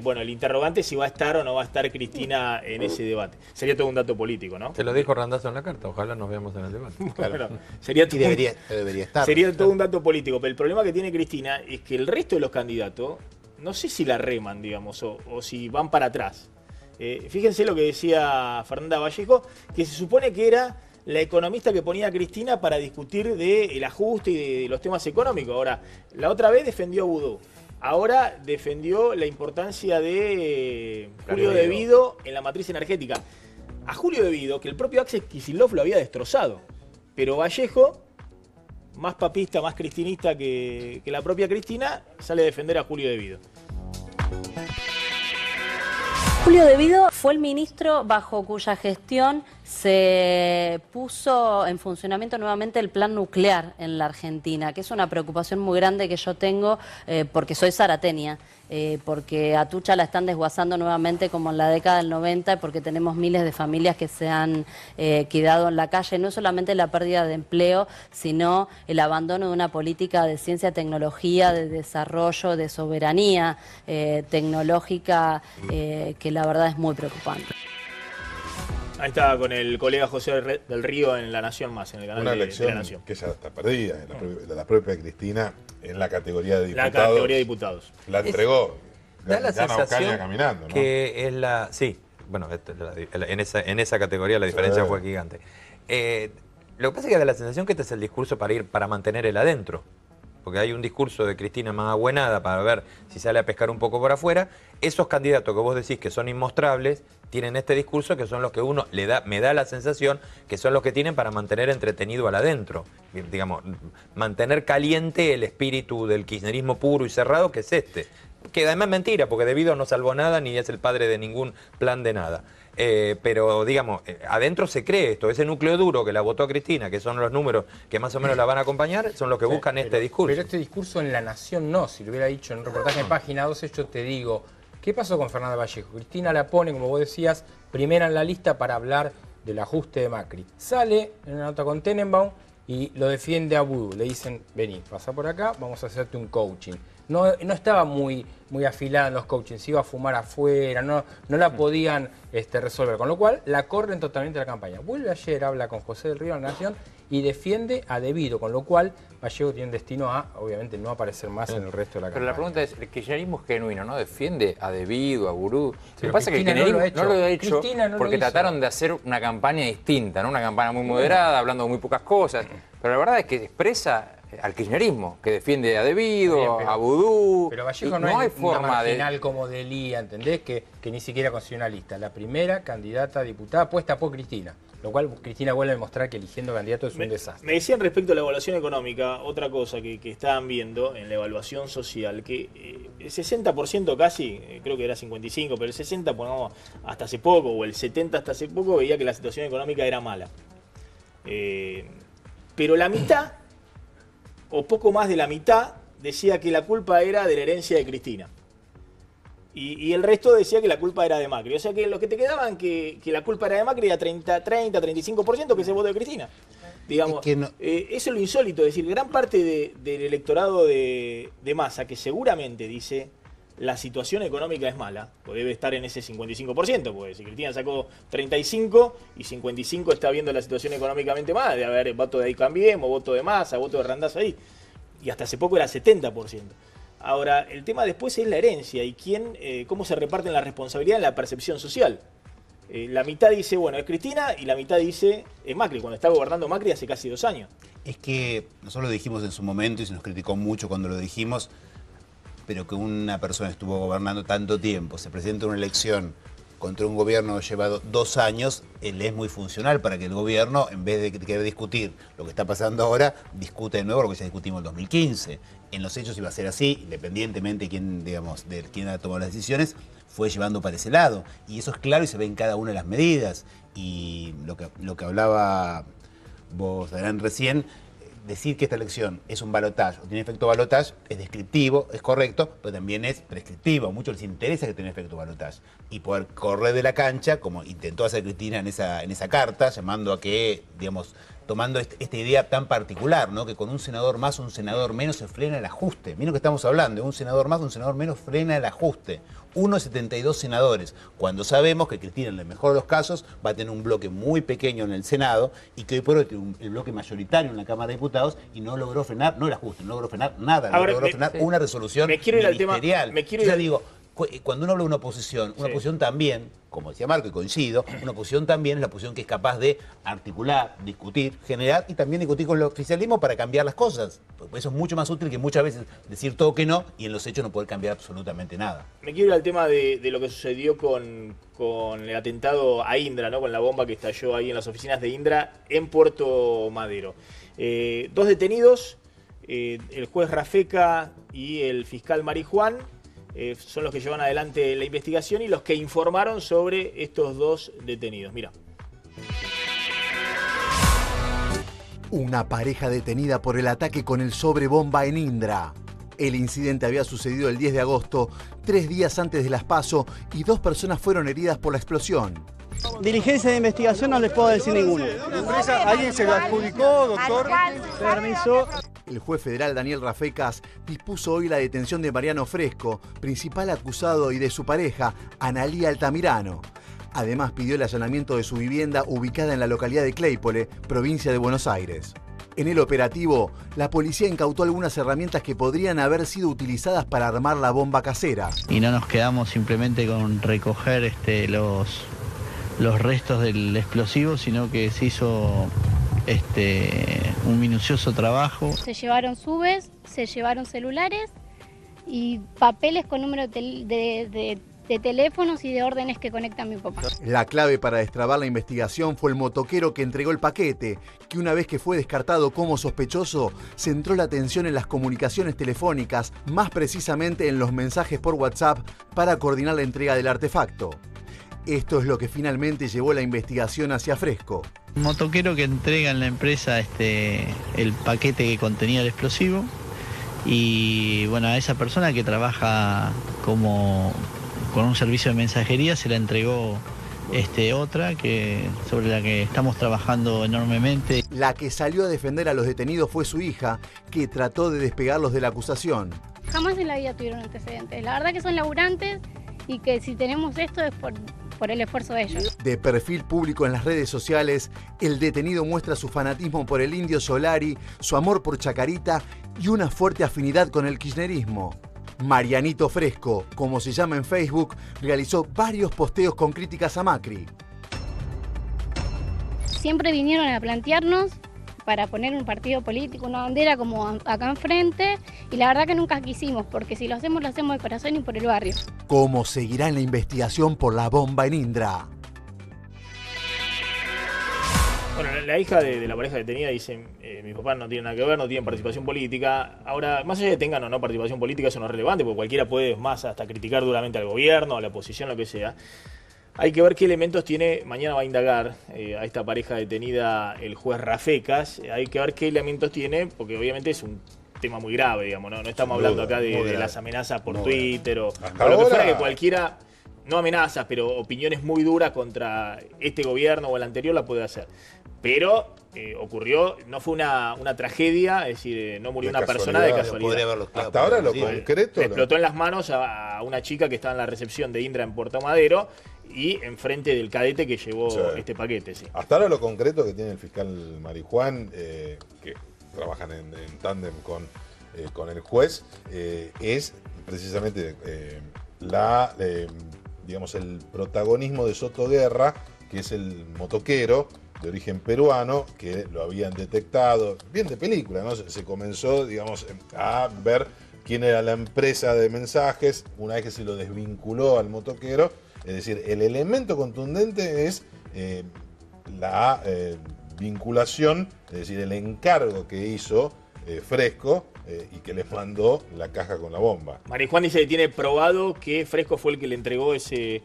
Bueno, el interrogante es si va a estar o no va a estar Cristina en ese debate. Sería todo un dato político, ¿no? Te lo dijo Randazzo en la carta, ojalá nos veamos en el debate. Bueno, sería todo, debería estar. Sería todo un dato político, pero el problema que tiene Cristina es que el resto de los candidatos, no sé si la reman, digamos, o si van para atrás. Fíjense lo que decía Fernanda Vallejo, que se supone que era la economista que ponía a Cristina para discutir del ajuste y de los temas económicos. Ahora, la otra vez defendió a Budó. Ahora defendió la importancia de Julio De Vido en la matriz energética. A Julio De Vido, que el propio Axel Kicillof lo había destrozado. Pero Vallejo, más papista, más cristinista que la propia Cristina, sale a defender a Julio De Vido. Julio De Vido fue el ministro bajo cuya gestión se puso en funcionamiento nuevamente el plan nuclear en la Argentina, que es una preocupación muy grande que yo tengo porque soy zarateña, porque a Tucha la están desguazando nuevamente como en la década del 90, porque tenemos miles de familias que se han quedado en la calle, no solamente la pérdida de empleo, sino el abandono de una política de ciencia, tecnología, de desarrollo, de soberanía tecnológica, que la verdad es muy preocupante. Ahí está con el colega José del Río en La Nación Más, en el canal de La Nación. Que ya está perdida, la propia Cristina en la categoría de diputados. La categoría de diputados. La entregó. Da la sensación caminando, ¿no? que es la... Sí, bueno, en esa categoría la diferencia fue gigante. Lo que pasa es que da la sensación que este es el discurso para mantener el adentro. Porque hay un discurso de Cristina más abuenada para ver si sale a pescar un poco por afuera. Esos candidatos que vos decís que son inmostrables tienen este discurso que son los que uno me da la sensación que son los que tienen para mantener entretenido al adentro. Digamos, mantener caliente el espíritu del kirchnerismo puro y cerrado, que es este. Que además es mentira, porque Debido no salvó nada ni es el padre de ningún plan de nada. Pero, digamos, adentro se cree esto. Ese núcleo duro que la votó Cristina, que son los números que más o menos la van a acompañar, son los que buscan este discurso. Pero este discurso en La Nación no. Si lo hubiera dicho en un reportaje en Página 12, yo te digo, ¿qué pasó con Fernanda Vallejo? Cristina la pone, como vos decías, primera en la lista para hablar del ajuste de Macri. Sale en una nota con Tenenbaum y lo defiende a Vudú. Le dicen, vení, pasa por acá, vamos a hacerte un coaching. No estaba muy afilada en los coachings, se iba a fumar afuera, no la podían resolver, con lo cual la corren totalmente la campaña. Vuelve ayer, habla con José del Río de la Nación y defiende a Debido, con lo cual Vallejo tiene destino a, obviamente, no aparecer más en el resto de la campaña. Pero la pregunta es, el kirchnerismo es genuino, ¿no? Defiende a Debido, a Gurú. Lo que pasa es que el kirchnerismo no lo ha hecho porque trataron de hacer una campaña distinta, ¿no? Una campaña muy moderada, hablando de muy pocas cosas. Pero la verdad es que expresa al kirchnerismo, que defiende a Debido, a Vudú. Pero Vallejo no hay forma una marginal como Delía, ¿entendés? Que ni siquiera consiguió una lista. La primera candidata a diputada puesta por Cristina. Lo cual Cristina vuelve a demostrar que eligiendo candidatos es un desastre. Me decían respecto a la evaluación económica, otra cosa que estaban viendo en la evaluación social, que el 60% casi, creo que era 55%, pero el 60%, pongamos, hasta hace poco, o el 70% hasta hace poco, veía que la situación económica era mala. Pero la mitad, o poco más de la mitad, decía que la culpa era de la herencia de Cristina. Y el resto decía que la culpa era de Macri. O sea que los que te quedaban que la culpa era de Macri era 35%, que es el voto de Cristina. Digamos, eso es lo insólito. Es decir, gran parte del electorado de Massa, que seguramente dice la situación económica es mala, pues debe estar en ese 55%, porque si Cristina sacó 35 y 55 está viendo la situación económicamente mala, debe haber voto de Ahí Cambiemos, voto de Massa, voto de Randazzo ahí. Y hasta hace poco era 70%. Ahora, el tema después es la herencia y cómo se reparten la responsabilidad en la percepción social. La mitad dice, bueno, es Cristina, y la mitad dice, es Macri, cuando está gobernando Macri hace casi 2 años. Es que nosotros lo dijimos en su momento y se nos criticó mucho cuando lo dijimos, pero que una persona estuvo gobernando tanto tiempo, se presenta una elección contra un gobierno llevado 2 años, él es muy funcional para que el gobierno, en vez de querer discutir lo que está pasando ahora, discute de nuevo lo que ya discutimos en 2015. En los hechos iba a ser así, independientemente de quién ha tomado las decisiones, fue llevando para ese lado. Y eso es claro y se ve en cada una de las medidas. Y lo que hablaba vos, Adrián, recién, decir que esta elección es un balotaje o tiene efecto balotaje es descriptivo, es correcto, pero también es prescriptivo. A muchos les interesa que tenga efecto balotaje y poder correr de la cancha, como intentó hacer Cristina en esa carta, llamando a que, digamos, tomando esta idea tan particular, ¿no? Que con un senador más, un senador menos se frena el ajuste. Miren lo que estamos hablando, un senador más, un senador menos frena el ajuste. 1,72 senadores, cuando sabemos que Cristina, en el mejor de los casos, va a tener un bloque muy pequeño en el Senado y que hoy por hoy tiene el bloque mayoritario en la Cámara de Diputados y no logró frenar, no el ajuste, no logró frenar nada, no logró frenar una resolución ministerial. Digo, cuando uno habla de una oposición también, como decía Marco y coincido, una oposición también es la oposición que es capaz de articular, discutir, generar y también discutir con el oficialismo para cambiar las cosas. Eso es mucho más útil que muchas veces decir todo que no y en los hechos no poder cambiar absolutamente nada. Me quiero ir al tema de lo que sucedió con el atentado a Indra, ¿no? Con la bomba que estalló ahí en las oficinas de Indra en Puerto Madero. 2 detenidos, el juez Rafeca y el fiscal Marijuán, son los que llevan adelante la investigación y los que informaron sobre estos 2 detenidos. Mira. Una pareja detenida por el ataque con el sobrebomba en Indra. El incidente había sucedido el 10 de agosto, 3 días antes de las PASO, y 2 personas fueron heridas por la explosión. Diligencia de investigación no les puedo decir ninguno. ¿Alguien se lo adjudicó, doctor? Permiso. El juez federal Daniel Rafecas dispuso hoy la detención de Mariano Fresco, principal acusado, y de su pareja, Analía Altamirano. Además pidió el allanamiento de su vivienda ubicada en la localidad de Claypole, provincia de Buenos Aires. En el operativo, la policía incautó algunas herramientas que podrían haber sido utilizadas para armar la bomba casera. Y no nos quedamos simplemente con recoger los los restos del explosivo, sino que se hizo un minucioso trabajo. Se llevaron subes, se llevaron celulares y papeles con número de teléfonos y de órdenes que conectan a mi papá. La clave para destrabar la investigación fue el motoquero que entregó el paquete, que una vez que fue descartado como sospechoso, centró la atención en las comunicaciones telefónicas, más precisamente en los mensajes por WhatsApp para coordinar la entrega del artefacto. Esto es lo que finalmente llevó la investigación hacia Fresco. Un motoquero que entrega en la empresa el paquete que contenía el explosivo y bueno, a esa persona que trabaja con un servicio de mensajería se la entregó otra sobre la que estamos trabajando enormemente. La que salió a defender a los detenidos fue su hija, que trató de despegarlos de la acusación. Jamás en la vida tuvieron antecedentes. La verdad que son laburantes y que si tenemos esto es por el esfuerzo de ellos. De perfil público en las redes sociales, el detenido muestra su fanatismo por el Indio Solari, su amor por Chacarita y una fuerte afinidad con el kirchnerismo. Marianito Fresco, como se llama en Facebook, realizó varios posteos con críticas a Macri. Siempre vinieron a plantearnos para poner un partido político, una bandera como acá enfrente, y la verdad que nunca quisimos, porque si lo hacemos de corazón y por el barrio. ¿Cómo seguirá en la investigación por la bomba en Indra? Bueno, la hija de la pareja detenida dice, mi papá no tiene nada que ver, no tiene participación política. Ahora, más allá de que tengan o no participación política, eso no es relevante, porque cualquiera puede más hasta criticar duramente al gobierno, a la oposición, lo que sea. Hay que ver qué elementos tiene, mañana va a indagar a esta pareja detenida el juez Rafecas, hay que ver qué elementos tiene, porque obviamente es un tema muy grave, digamos, no estamos hablando acá de las amenazas por Twitter o lo que fuera, que cualquiera, no amenazas, pero opiniones muy duras contra este gobierno o el anterior la puede hacer. Pero ocurrió, no fue una tragedia, es decir, no murió una persona de casualidad. Hasta ahora lo concreto. Le explotó en las manos a una chica que estaba en la recepción de Indra en Puerto Madero y enfrente del cadete que llevó este paquete. Sí. Hasta ahora lo concreto que tiene el fiscal Marijuán, que trabajan en tándem con el juez, es precisamente digamos, el protagonismo de Soto Guerra, que es el motoquero de origen peruano, que lo habían detectado, bien de película, ¿no? Se comenzó, digamos, a ver quién era la empresa de mensajes, una vez que se lo desvinculó al motoquero. Es decir, el elemento contundente es la vinculación, es decir, el encargo que hizo Fresco y que les mandó la caja con la bomba. Marijuán dice que tiene probado que Fresco fue el que le entregó ese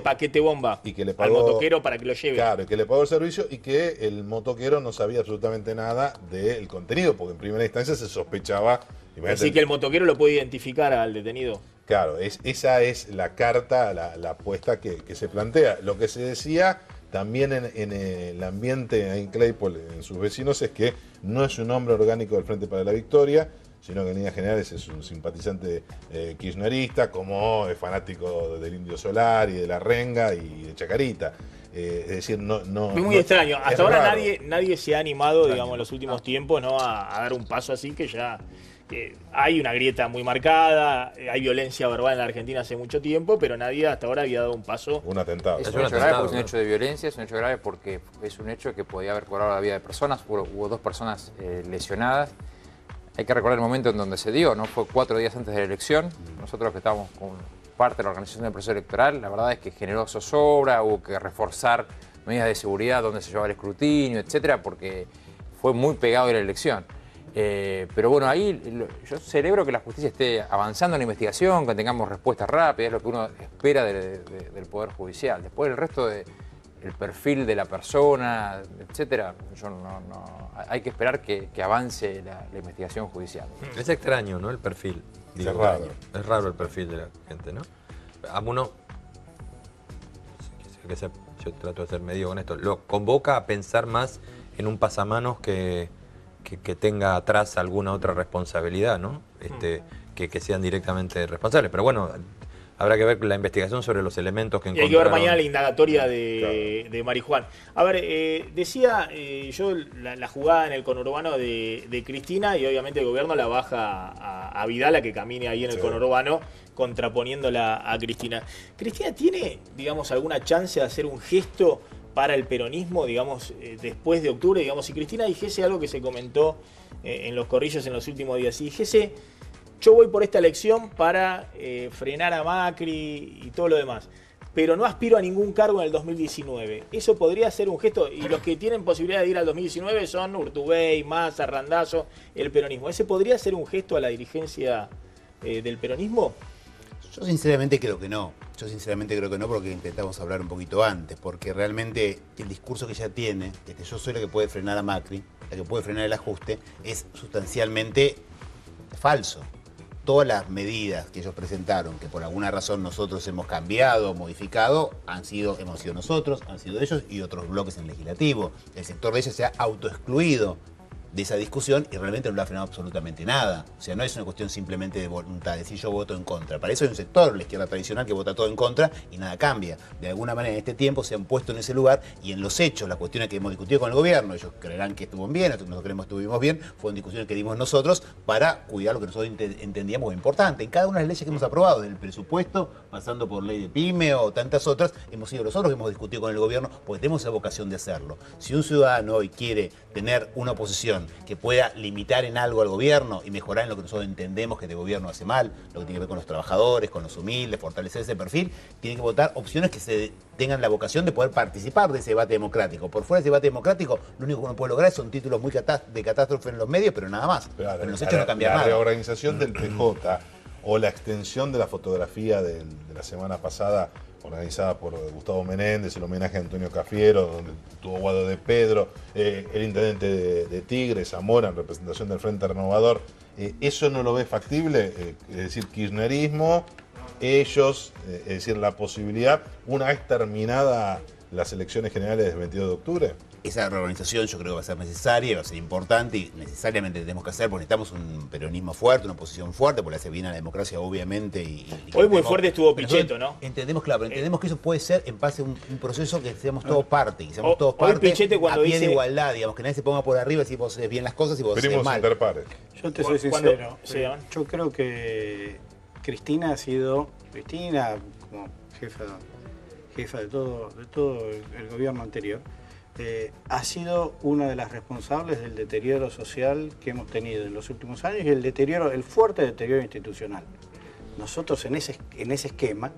paquete bomba y que le pagó, al motoquero para que lo lleve. Claro, que le pagó el servicio y que el motoquero no sabía absolutamente nada del contenido, porque en primera instancia se sospechaba. Así que el motoquero lo puede identificar al detenido. Claro, esa es la carta, la apuesta que se plantea. Lo que se decía también en el ambiente en Claypole, en sus vecinos, es que no es un hombre orgánico del Frente para la Victoria, sino que en líneas generales es un simpatizante kirchnerista, como es fanático del Indio Solari, de la Renga y de Chacarita. Es decir, no es muy extraño. Hasta ahora nadie se ha animado, digamos, en los últimos tiempos, ¿no? a dar un paso así, que ya hay una grieta muy marcada, hay violencia verbal en la Argentina hace mucho tiempo, pero nadie hasta ahora había dado un paso. Un atentado. Es un hecho grave porque es un hecho de violencia, es un hecho grave porque es un hecho que podía haber cobrado la vida de personas, hubo 2 personas lesionadas. Hay que recordar el momento en donde se dio, ¿no? Fue 4 días antes de la elección. Nosotros que estábamos con parte de la organización del proceso electoral, la verdad es que generó zozobra, hubo que reforzar medidas de seguridad donde se llevaba el escrutinio, etcétera, porque fue muy pegado de la elección. Pero bueno, ahí yo celebro que la justicia esté avanzando en la investigación, que tengamos respuestas rápidas, es lo que uno espera del Poder Judicial. Después el resto del perfil de la persona, etcétera, hay que esperar que avance la investigación judicial. Es extraño, ¿no? El perfil. Digo, es raro. Es raro el perfil de la gente, ¿no? A uno, yo trato de ser medio con esto, lo convoca a pensar más en un pasamanos que tenga atrás alguna otra responsabilidad, ¿no? Que sean directamente responsables. Pero bueno, Habrá que ver la investigación sobre los elementos que Y encontraron. hay que ver mañana la indagatoria de Marijuán. A ver, decía yo la jugada en el conurbano de Cristina, y obviamente el gobierno la baja a Vidal a que camine ahí en el conurbano, contraponiéndola a Cristina. ¿Cristina tiene, digamos, alguna chance de hacer un gesto para el peronismo, digamos, después de octubre? Digamos, si Cristina dijese algo que se comentó en los corrillos en los últimos días, si dijese: yo voy por esta elección para frenar a Macri y todo lo demás, pero no aspiro a ningún cargo en el 2019. Eso podría ser un gesto, y los que tienen posibilidad de ir al 2019 son Urtubey, Massa, Randazzo, el peronismo. ¿Ese podría ser un gesto a la dirigencia del peronismo? Yo sinceramente creo que no. Yo sinceramente creo que no, porque intentamos hablar un poquito antes, porque realmente el discurso que ella tiene, de que yo soy la que puede frenar a Macri, la que puede frenar el ajuste, es sustancialmente falso. Todas las medidas que ellos presentaron, que por alguna razón nosotros hemos cambiado, modificado, hemos sido nosotros, han sido ellos y otros bloques en el legislativo. El sector de ellos se ha autoexcluido de esa discusión y realmente no lo ha frenado absolutamente nada. O sea, no es una cuestión simplemente de voluntad, de decir yo voto en contra. Para eso hay un sector, la izquierda tradicional, que vota todo en contra y nada cambia. De alguna manera en este tiempo se han puesto en ese lugar, y en los hechos, las cuestiones que hemos discutido con el gobierno, ellos creerán que estuvo bien, nosotros creemos que estuvimos bien, fueron discusiones que dimos nosotros para cuidar lo que nosotros entendíamos importante. En cada una de las leyes que hemos aprobado, desde el presupuesto, pasando por ley de PYME o tantas otras, hemos sido nosotros que hemos discutido con el gobierno, porque tenemos esa vocación de hacerlo. Si un ciudadano hoy quiere tener una oposición que pueda limitar en algo al gobierno y mejorar en lo que nosotros entendemos que este gobierno hace mal, lo que tiene que ver con los trabajadores, con los humildes, fortalecer ese perfil, tiene que votar opciones que tengan la vocación de poder participar de ese debate democrático. Por fuera de ese debate democrático, lo único que uno puede lograr son títulos muy de catástrofe en los medios, pero nada más. Pero en los hechos no cambia nada. La reorganización del PJ o la extensión de la fotografía de la semana pasada, organizada por Gustavo Menéndez, el homenaje a Antonio Cafiero, donde tuvo Guado de Pedro, el intendente de Tigre, Zamora, en representación del Frente Renovador, ¿eso no lo ve factible? Es decir, kirchnerismo, ellos, es decir, la posibilidad, una vez terminada las elecciones generales del 22 de octubre. Esa reorganización yo creo que va a ser necesaria, va a ser importante y necesariamente tenemos que hacer, porque necesitamos un peronismo fuerte, una oposición fuerte, porque le hace bien a la democracia, obviamente. Hoy muy fuerte estuvo Pichetto, ¿no? Entendemos, claro, pero entendemos que eso puede ser en base a un proceso que seamos todos parte, y seamos todos parte Pichetto cuando a pie dice de igualdad, digamos, que nadie se ponga por arriba y si vos haces bien las cosas y vos haces mal. Yo te soy sincero, yo creo que Cristina ha sido, como jefa de todo el gobierno anterior, ha sido una de las responsables del deterioro social que hemos tenido en los últimos años y el fuerte deterioro institucional. Nosotros en ese esquema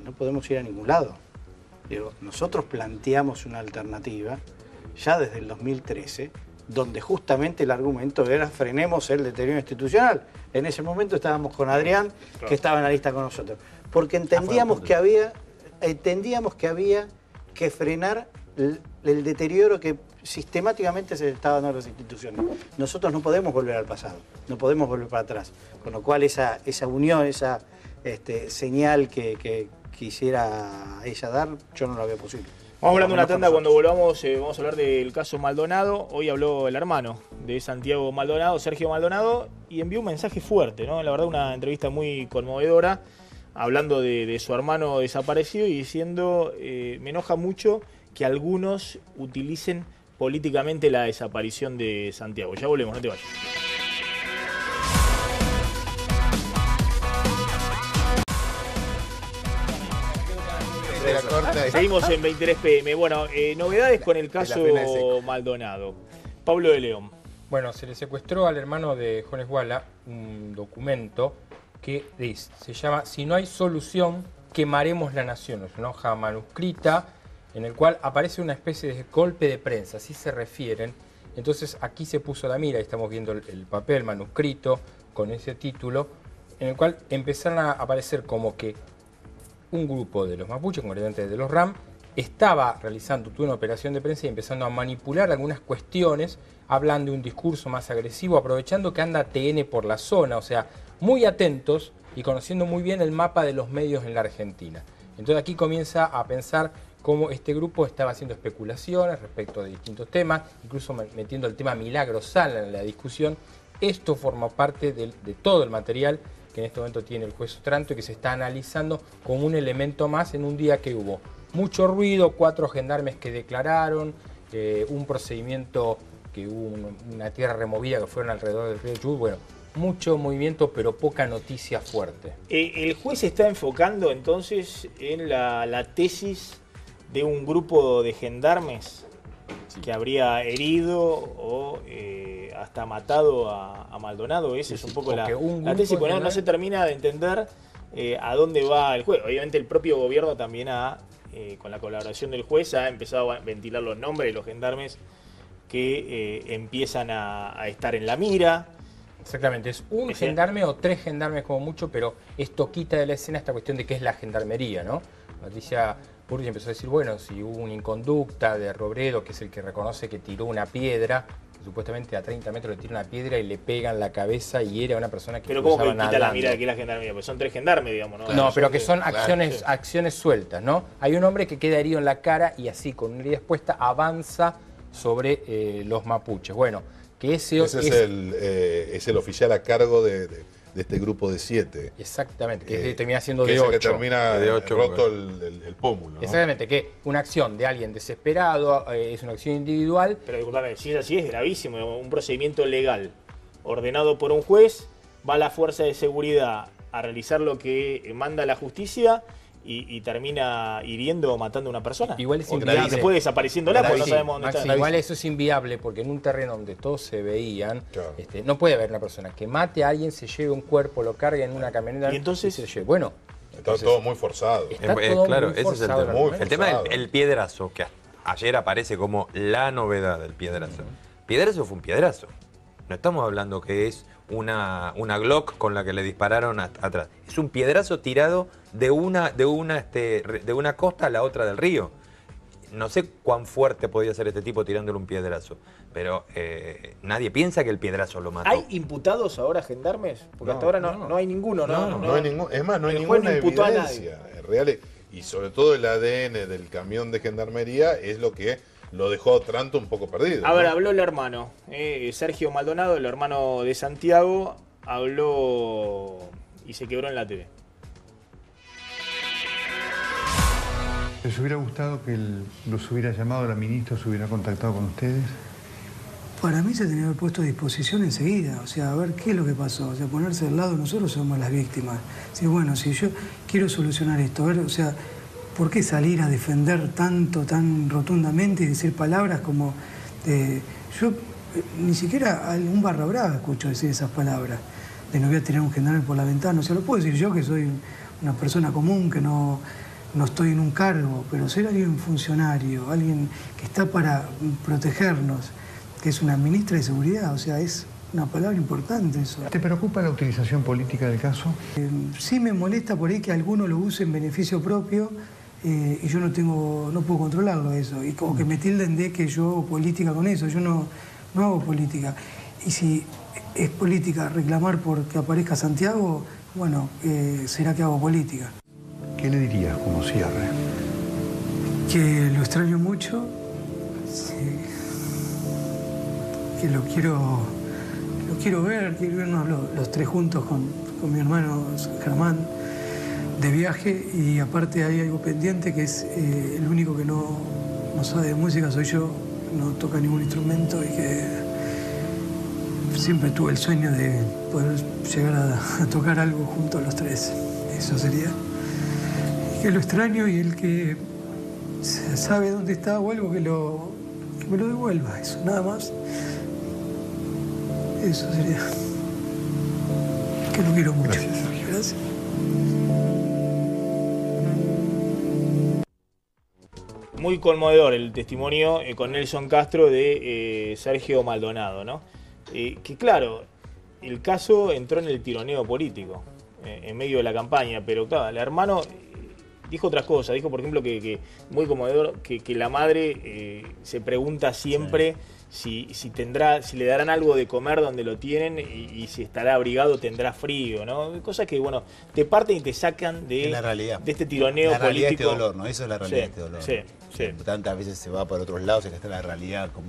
no podemos ir a ningún lado. Nosotros planteamos una alternativa ya desde el 2013, donde justamente el argumento era frenemos el deterioro institucional. En ese momento estábamos con Adrián, que estaba en la lista con nosotros, porque entendíamos que había que frenar el deterioro que sistemáticamente se estaba dando a las instituciones. Nosotros no podemos volver al pasado, no podemos volver para atrás, con lo cual esa unión, esa señal que quisiera ella dar, yo no la veo posible. Vamos hablando de una tanda, cuando volvamos vamos a hablar del caso Maldonado. Hoy habló el hermano de Santiago Maldonado, Sergio Maldonado, y envió un mensaje fuerte, ¿no? La verdad, una entrevista muy conmovedora, hablando de su hermano desaparecido y diciendo, me enoja mucho que algunos utilicen políticamente la desaparición de Santiago. Ya volvemos, no te vayas. Seguimos en 23 PM. Bueno, novedades con el caso Maldonado. Pablo de León. Bueno, se le secuestró al hermano de Jones Walla un documento que se llama Si no hay solución, quemaremos la nación. Es una hoja manuscrita en el cual aparece una especie de golpe de prensa, así se refieren. Entonces aquí se puso la mira, y estamos viendo el papel manuscrito con ese título, en el cual empezaron a aparecer como que un grupo de los mapuches, concretamente de los RAM, estaba tuvo una operación de prensa y empezando a manipular algunas cuestiones, hablando de un discurso más agresivo, aprovechando que anda TN por la zona, o sea, muy atentos y conociendo muy bien el mapa de los medios en la Argentina. Entonces aquí comienza a pensar cómo este grupo estaba haciendo especulaciones respecto de distintos temas, incluso metiendo el tema Milagro Sala en la discusión. Esto forma parte de todo el material que en este momento tiene el juez Otranto y que se está analizando como un elemento más en un día que hubo mucho ruido, 4 gendarmes que declararon, un procedimiento que hubo una tierra removida que fueron alrededor del río Chubut. Bueno, mucho movimiento pero poca noticia fuerte. El juez está enfocando entonces en la tesis de un grupo de gendarmes que habría herido o hasta matado a Maldonado. Esa es un poco la tesis, porque no se termina de entender a dónde va el juez. Obviamente el propio gobierno también con la colaboración del juez ha empezado a ventilar los nombres de los gendarmes que empiezan a estar en la mira. Exactamente, es un gendarme o 3 gendarmes como mucho, pero esto quita de la escena esta cuestión de qué es la gendarmería, ¿no? Patricia Burri empezó a decir, bueno, si hubo una inconducta de Robredo, que es el que reconoce que tiró una piedra, que supuestamente a 30 metros le tira una piedra y le pega en la cabeza y hiere a una persona que pero ¿cómo que quita la mira de que es la gendarmería? Pues son 3 gendarmes, digamos, ¿no? No, pero que son acciones sueltas, ¿no? Hay un hombre que queda herido en la cara y así, con una herida expuesta, avanza sobre los mapuches. Bueno, que ese es el oficial a cargo de este grupo de 7. Exactamente, que termina siendo de 8. Que termina de 8, roto el pómulo, ¿no? Exactamente, que una acción de alguien desesperado, es una acción individual. Pero disculpame, si es así es gravísimo. Un procedimiento legal ordenado por un juez, va la fuerza de seguridad a realizar lo que manda la justicia y termina hiriendo o matando a una persona. Igual es inviable. Y después desapareciéndola porque no sabemos dónde está. Igual eso es inviable porque en un terreno donde todos se veían, claro, no puede haber una persona que mate a alguien, se lleve un cuerpo, lo cargue en una camioneta y entonces se lleve. Bueno, está todo muy forzado. Claro, ese es el tema. El tema del piedrazo, que ayer aparece como la novedad del piedrazo. Piedrazo fue un piedrazo. No estamos hablando que es una Glock con la que le dispararon atrás. Es un piedrazo tirado de una costa a la otra del río. No sé cuán fuerte podía ser este tipo tirándole un piedrazo, pero nadie piensa que el piedrazo lo mató. ¿Hay imputados ahora gendarmes? Porque hasta ahora no hay ninguno. No hay ningún, es más, no hay ninguna evidencia real. Y sobre todo el ADN del camión de gendarmería es lo que lo dejó Otranto un poco perdido. A ver, habló el hermano, Sergio Maldonado, el hermano de Santiago, habló y se quebró en la TV. ¿Les hubiera gustado que los hubiera llamado la ministra, se hubiera contactado con ustedes? Para mí se tenía que haber puesto a disposición enseguida, o sea, a ver qué es lo que pasó, o sea, ponerse al lado, nosotros somos las víctimas. Si bueno, si yo quiero solucionar esto, a ver, o sea, ¿por qué salir a defender tanto, tan rotundamente y decir palabras como... yo ni siquiera a un barra brava escucho decir esas palabras, de no voy a tirar un gendarme por la ventana, o sea, lo puedo decir yo que soy una persona común, que no estoy en un cargo, pero ser alguien funcionario, alguien que está para protegernos, que es una ministra de seguridad, o sea, es una palabra importante eso. ¿Te preocupa la utilización política del caso? Sí me molesta por ahí que alguno lo use en beneficio propio y yo no puedo controlarlo eso, y como que me tilden de que yo hago política con eso, yo no hago política. Y si es política reclamar por que aparezca Santiago, bueno, será que hago política. ¿Qué le dirías como cierre? Que lo extraño mucho, que lo quiero ver, quiero vernos los 3 juntos con mi hermano Germán de viaje, y aparte hay algo pendiente que es el único que no sabe de música soy yo, no toca ningún instrumento y que siempre tuve el sueño de poder llegar a tocar algo junto a los 3. Eso sería. Que lo extraño y el que sabe dónde está o algo que me lo devuelva, eso, nada más. Eso sería. Que lo quiero mucho. Gracias. Muy conmovedor el testimonio con Nelson Castro de Sergio Maldonado, ¿no? Que claro, el caso entró en el tironeo político en medio de la campaña, pero claro, el hermano dijo otras cosas. Dijo, por ejemplo, que muy conmovedor, que la madre se pregunta siempre si le darán algo de comer donde lo tienen y si estará abrigado, tendrá frío, ¿no? Cosas que, bueno, te parten y te sacan de la realidad. De este tironeo la realidad político. De este dolor, ¿no? Eso es la realidad de este dolor. Sí, ¿no? Tantas veces se va por otros lados y está la realidad como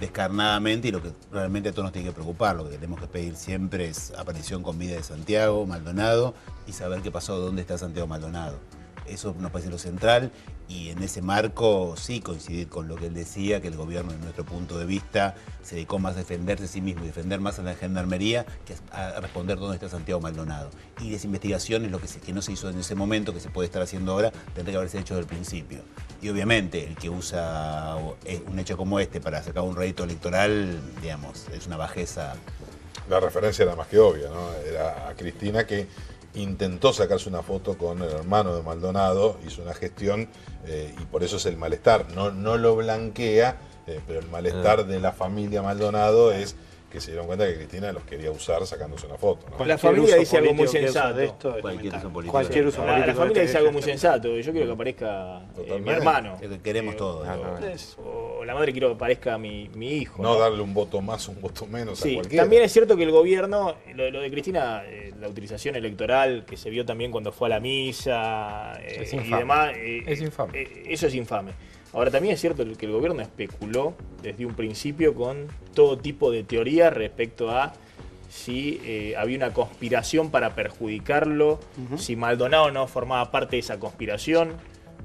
descarnadamente, y lo que realmente a todos nos tiene que preocupar, lo que tenemos que pedir siempre es aparición con vida de Santiago Maldonado y saber qué pasó, dónde está Santiago Maldonado. Eso nos parece lo central, y en ese marco sí coincidir con lo que él decía, que el gobierno, desde nuestro punto de vista, se dedicó más a defenderse a sí mismo y defender más a la gendarmería que a responder dónde está Santiago Maldonado. Y las investigaciones, que no se hizo en ese momento, que se puede estar haciendo ahora, tendría que haberse hecho desde el principio. Y obviamente el que usa un hecho como este para sacar un rédito electoral, digamos, es una bajeza. La referencia era más que obvia, ¿no? Era a Cristina, que intentó sacarse una foto con el hermano de Maldonado, hizo una gestión y por eso es el malestar. No lo blanquea, pero el malestar de la familia Maldonado es que se dieron cuenta que Cristina los quería usar sacándose una foto, ¿no? La familia dice algo muy sensato. Cualquier uso político. La familia dice algo muy sensato. Yo quiero que aparezca mi hermano. Que queremos todos. O la madre quiero que aparezca mi hijo. No darle un voto más o un voto menos a cualquiera. También es cierto que el gobierno, lo de Cristina, la utilización electoral que se vio también cuando fue a la misa y demás. Es infame. Eso es infame. Ahora, también es cierto que el gobierno especuló desde un principio con todo tipo de teorías respecto a si había una conspiración para perjudicarlo, si Maldonado no formaba parte de esa conspiración.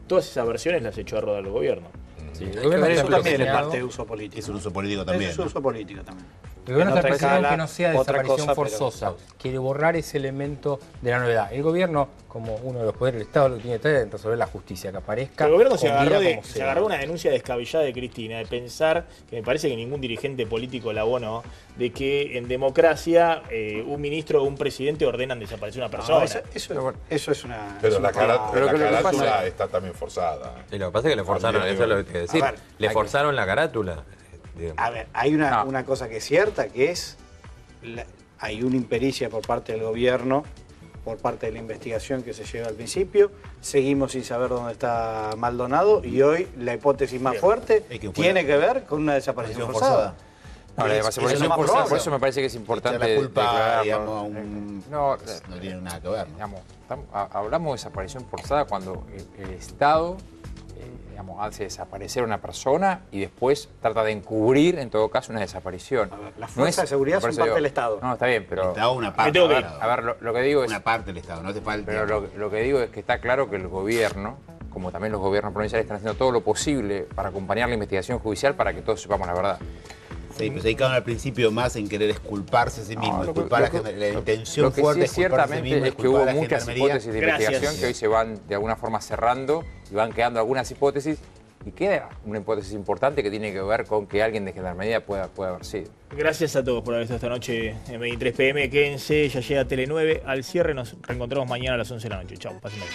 Todas esas versiones las echó a rodar el gobierno. Sí, eso también es parte de uso político. Es un uso político también. Es uso político también. El gobierno está presionando que no sea desaparición forzosa. Quiere borrar ese elemento de la novedad. El gobierno, como uno de los poderes del Estado, lo que tiene que tratar es resolver la justicia, que aparezca. El gobierno se agarró una denuncia descabellada de Cristina, de pensar, que me parece que ningún dirigente político la abonó, de que en democracia un ministro o un presidente ordenan desaparecer una persona. Eso es una... Pero la carátula está también forzada. Y lo que pasa es que le forzaron, eso es lo que te decir. Le forzaron la carátula. A ver, hay una cosa que es cierta, que es hay una impericia por parte del gobierno, por parte de la investigación que se lleva al principio. Seguimos sin saber dónde está Maldonado y hoy la hipótesis más fuerte tiene que ver con una desaparición forzada. No, la desaparición forzada, por eso me parece que es importante. La culpa, digamos, no tiene nada que ver, ¿no? Digamos, hablamos de desaparición forzada cuando el Estado hace desaparecer a una persona y después trata de encubrir, en todo caso, una desaparición. Las fuerzas de seguridad son parte del Estado. No, está bien, pero... El Estado una parte. A ver, lo que digo es... Una parte del Estado, no hace falta... Pero lo que digo es que está claro que el gobierno, como también los gobiernos provinciales, están haciendo todo lo posible para acompañar la investigación judicial para que todos sepamos la verdad. Sí, pues se dedicaron al principio más en querer esculparse a sí mismo, la intención fuerte de ciertamente es que hubo muchas hipótesis de investigación que hoy se van de alguna forma cerrando y van quedando algunas hipótesis y queda una hipótesis importante que tiene que ver con que alguien de Gendarmería pueda haber sido. Gracias a todos por haber estado esta noche en 23 PM. Quédense, ya llega Tele 9 al cierre. Nos reencontramos mañana a las 11 de la noche. Chau, pasen bien.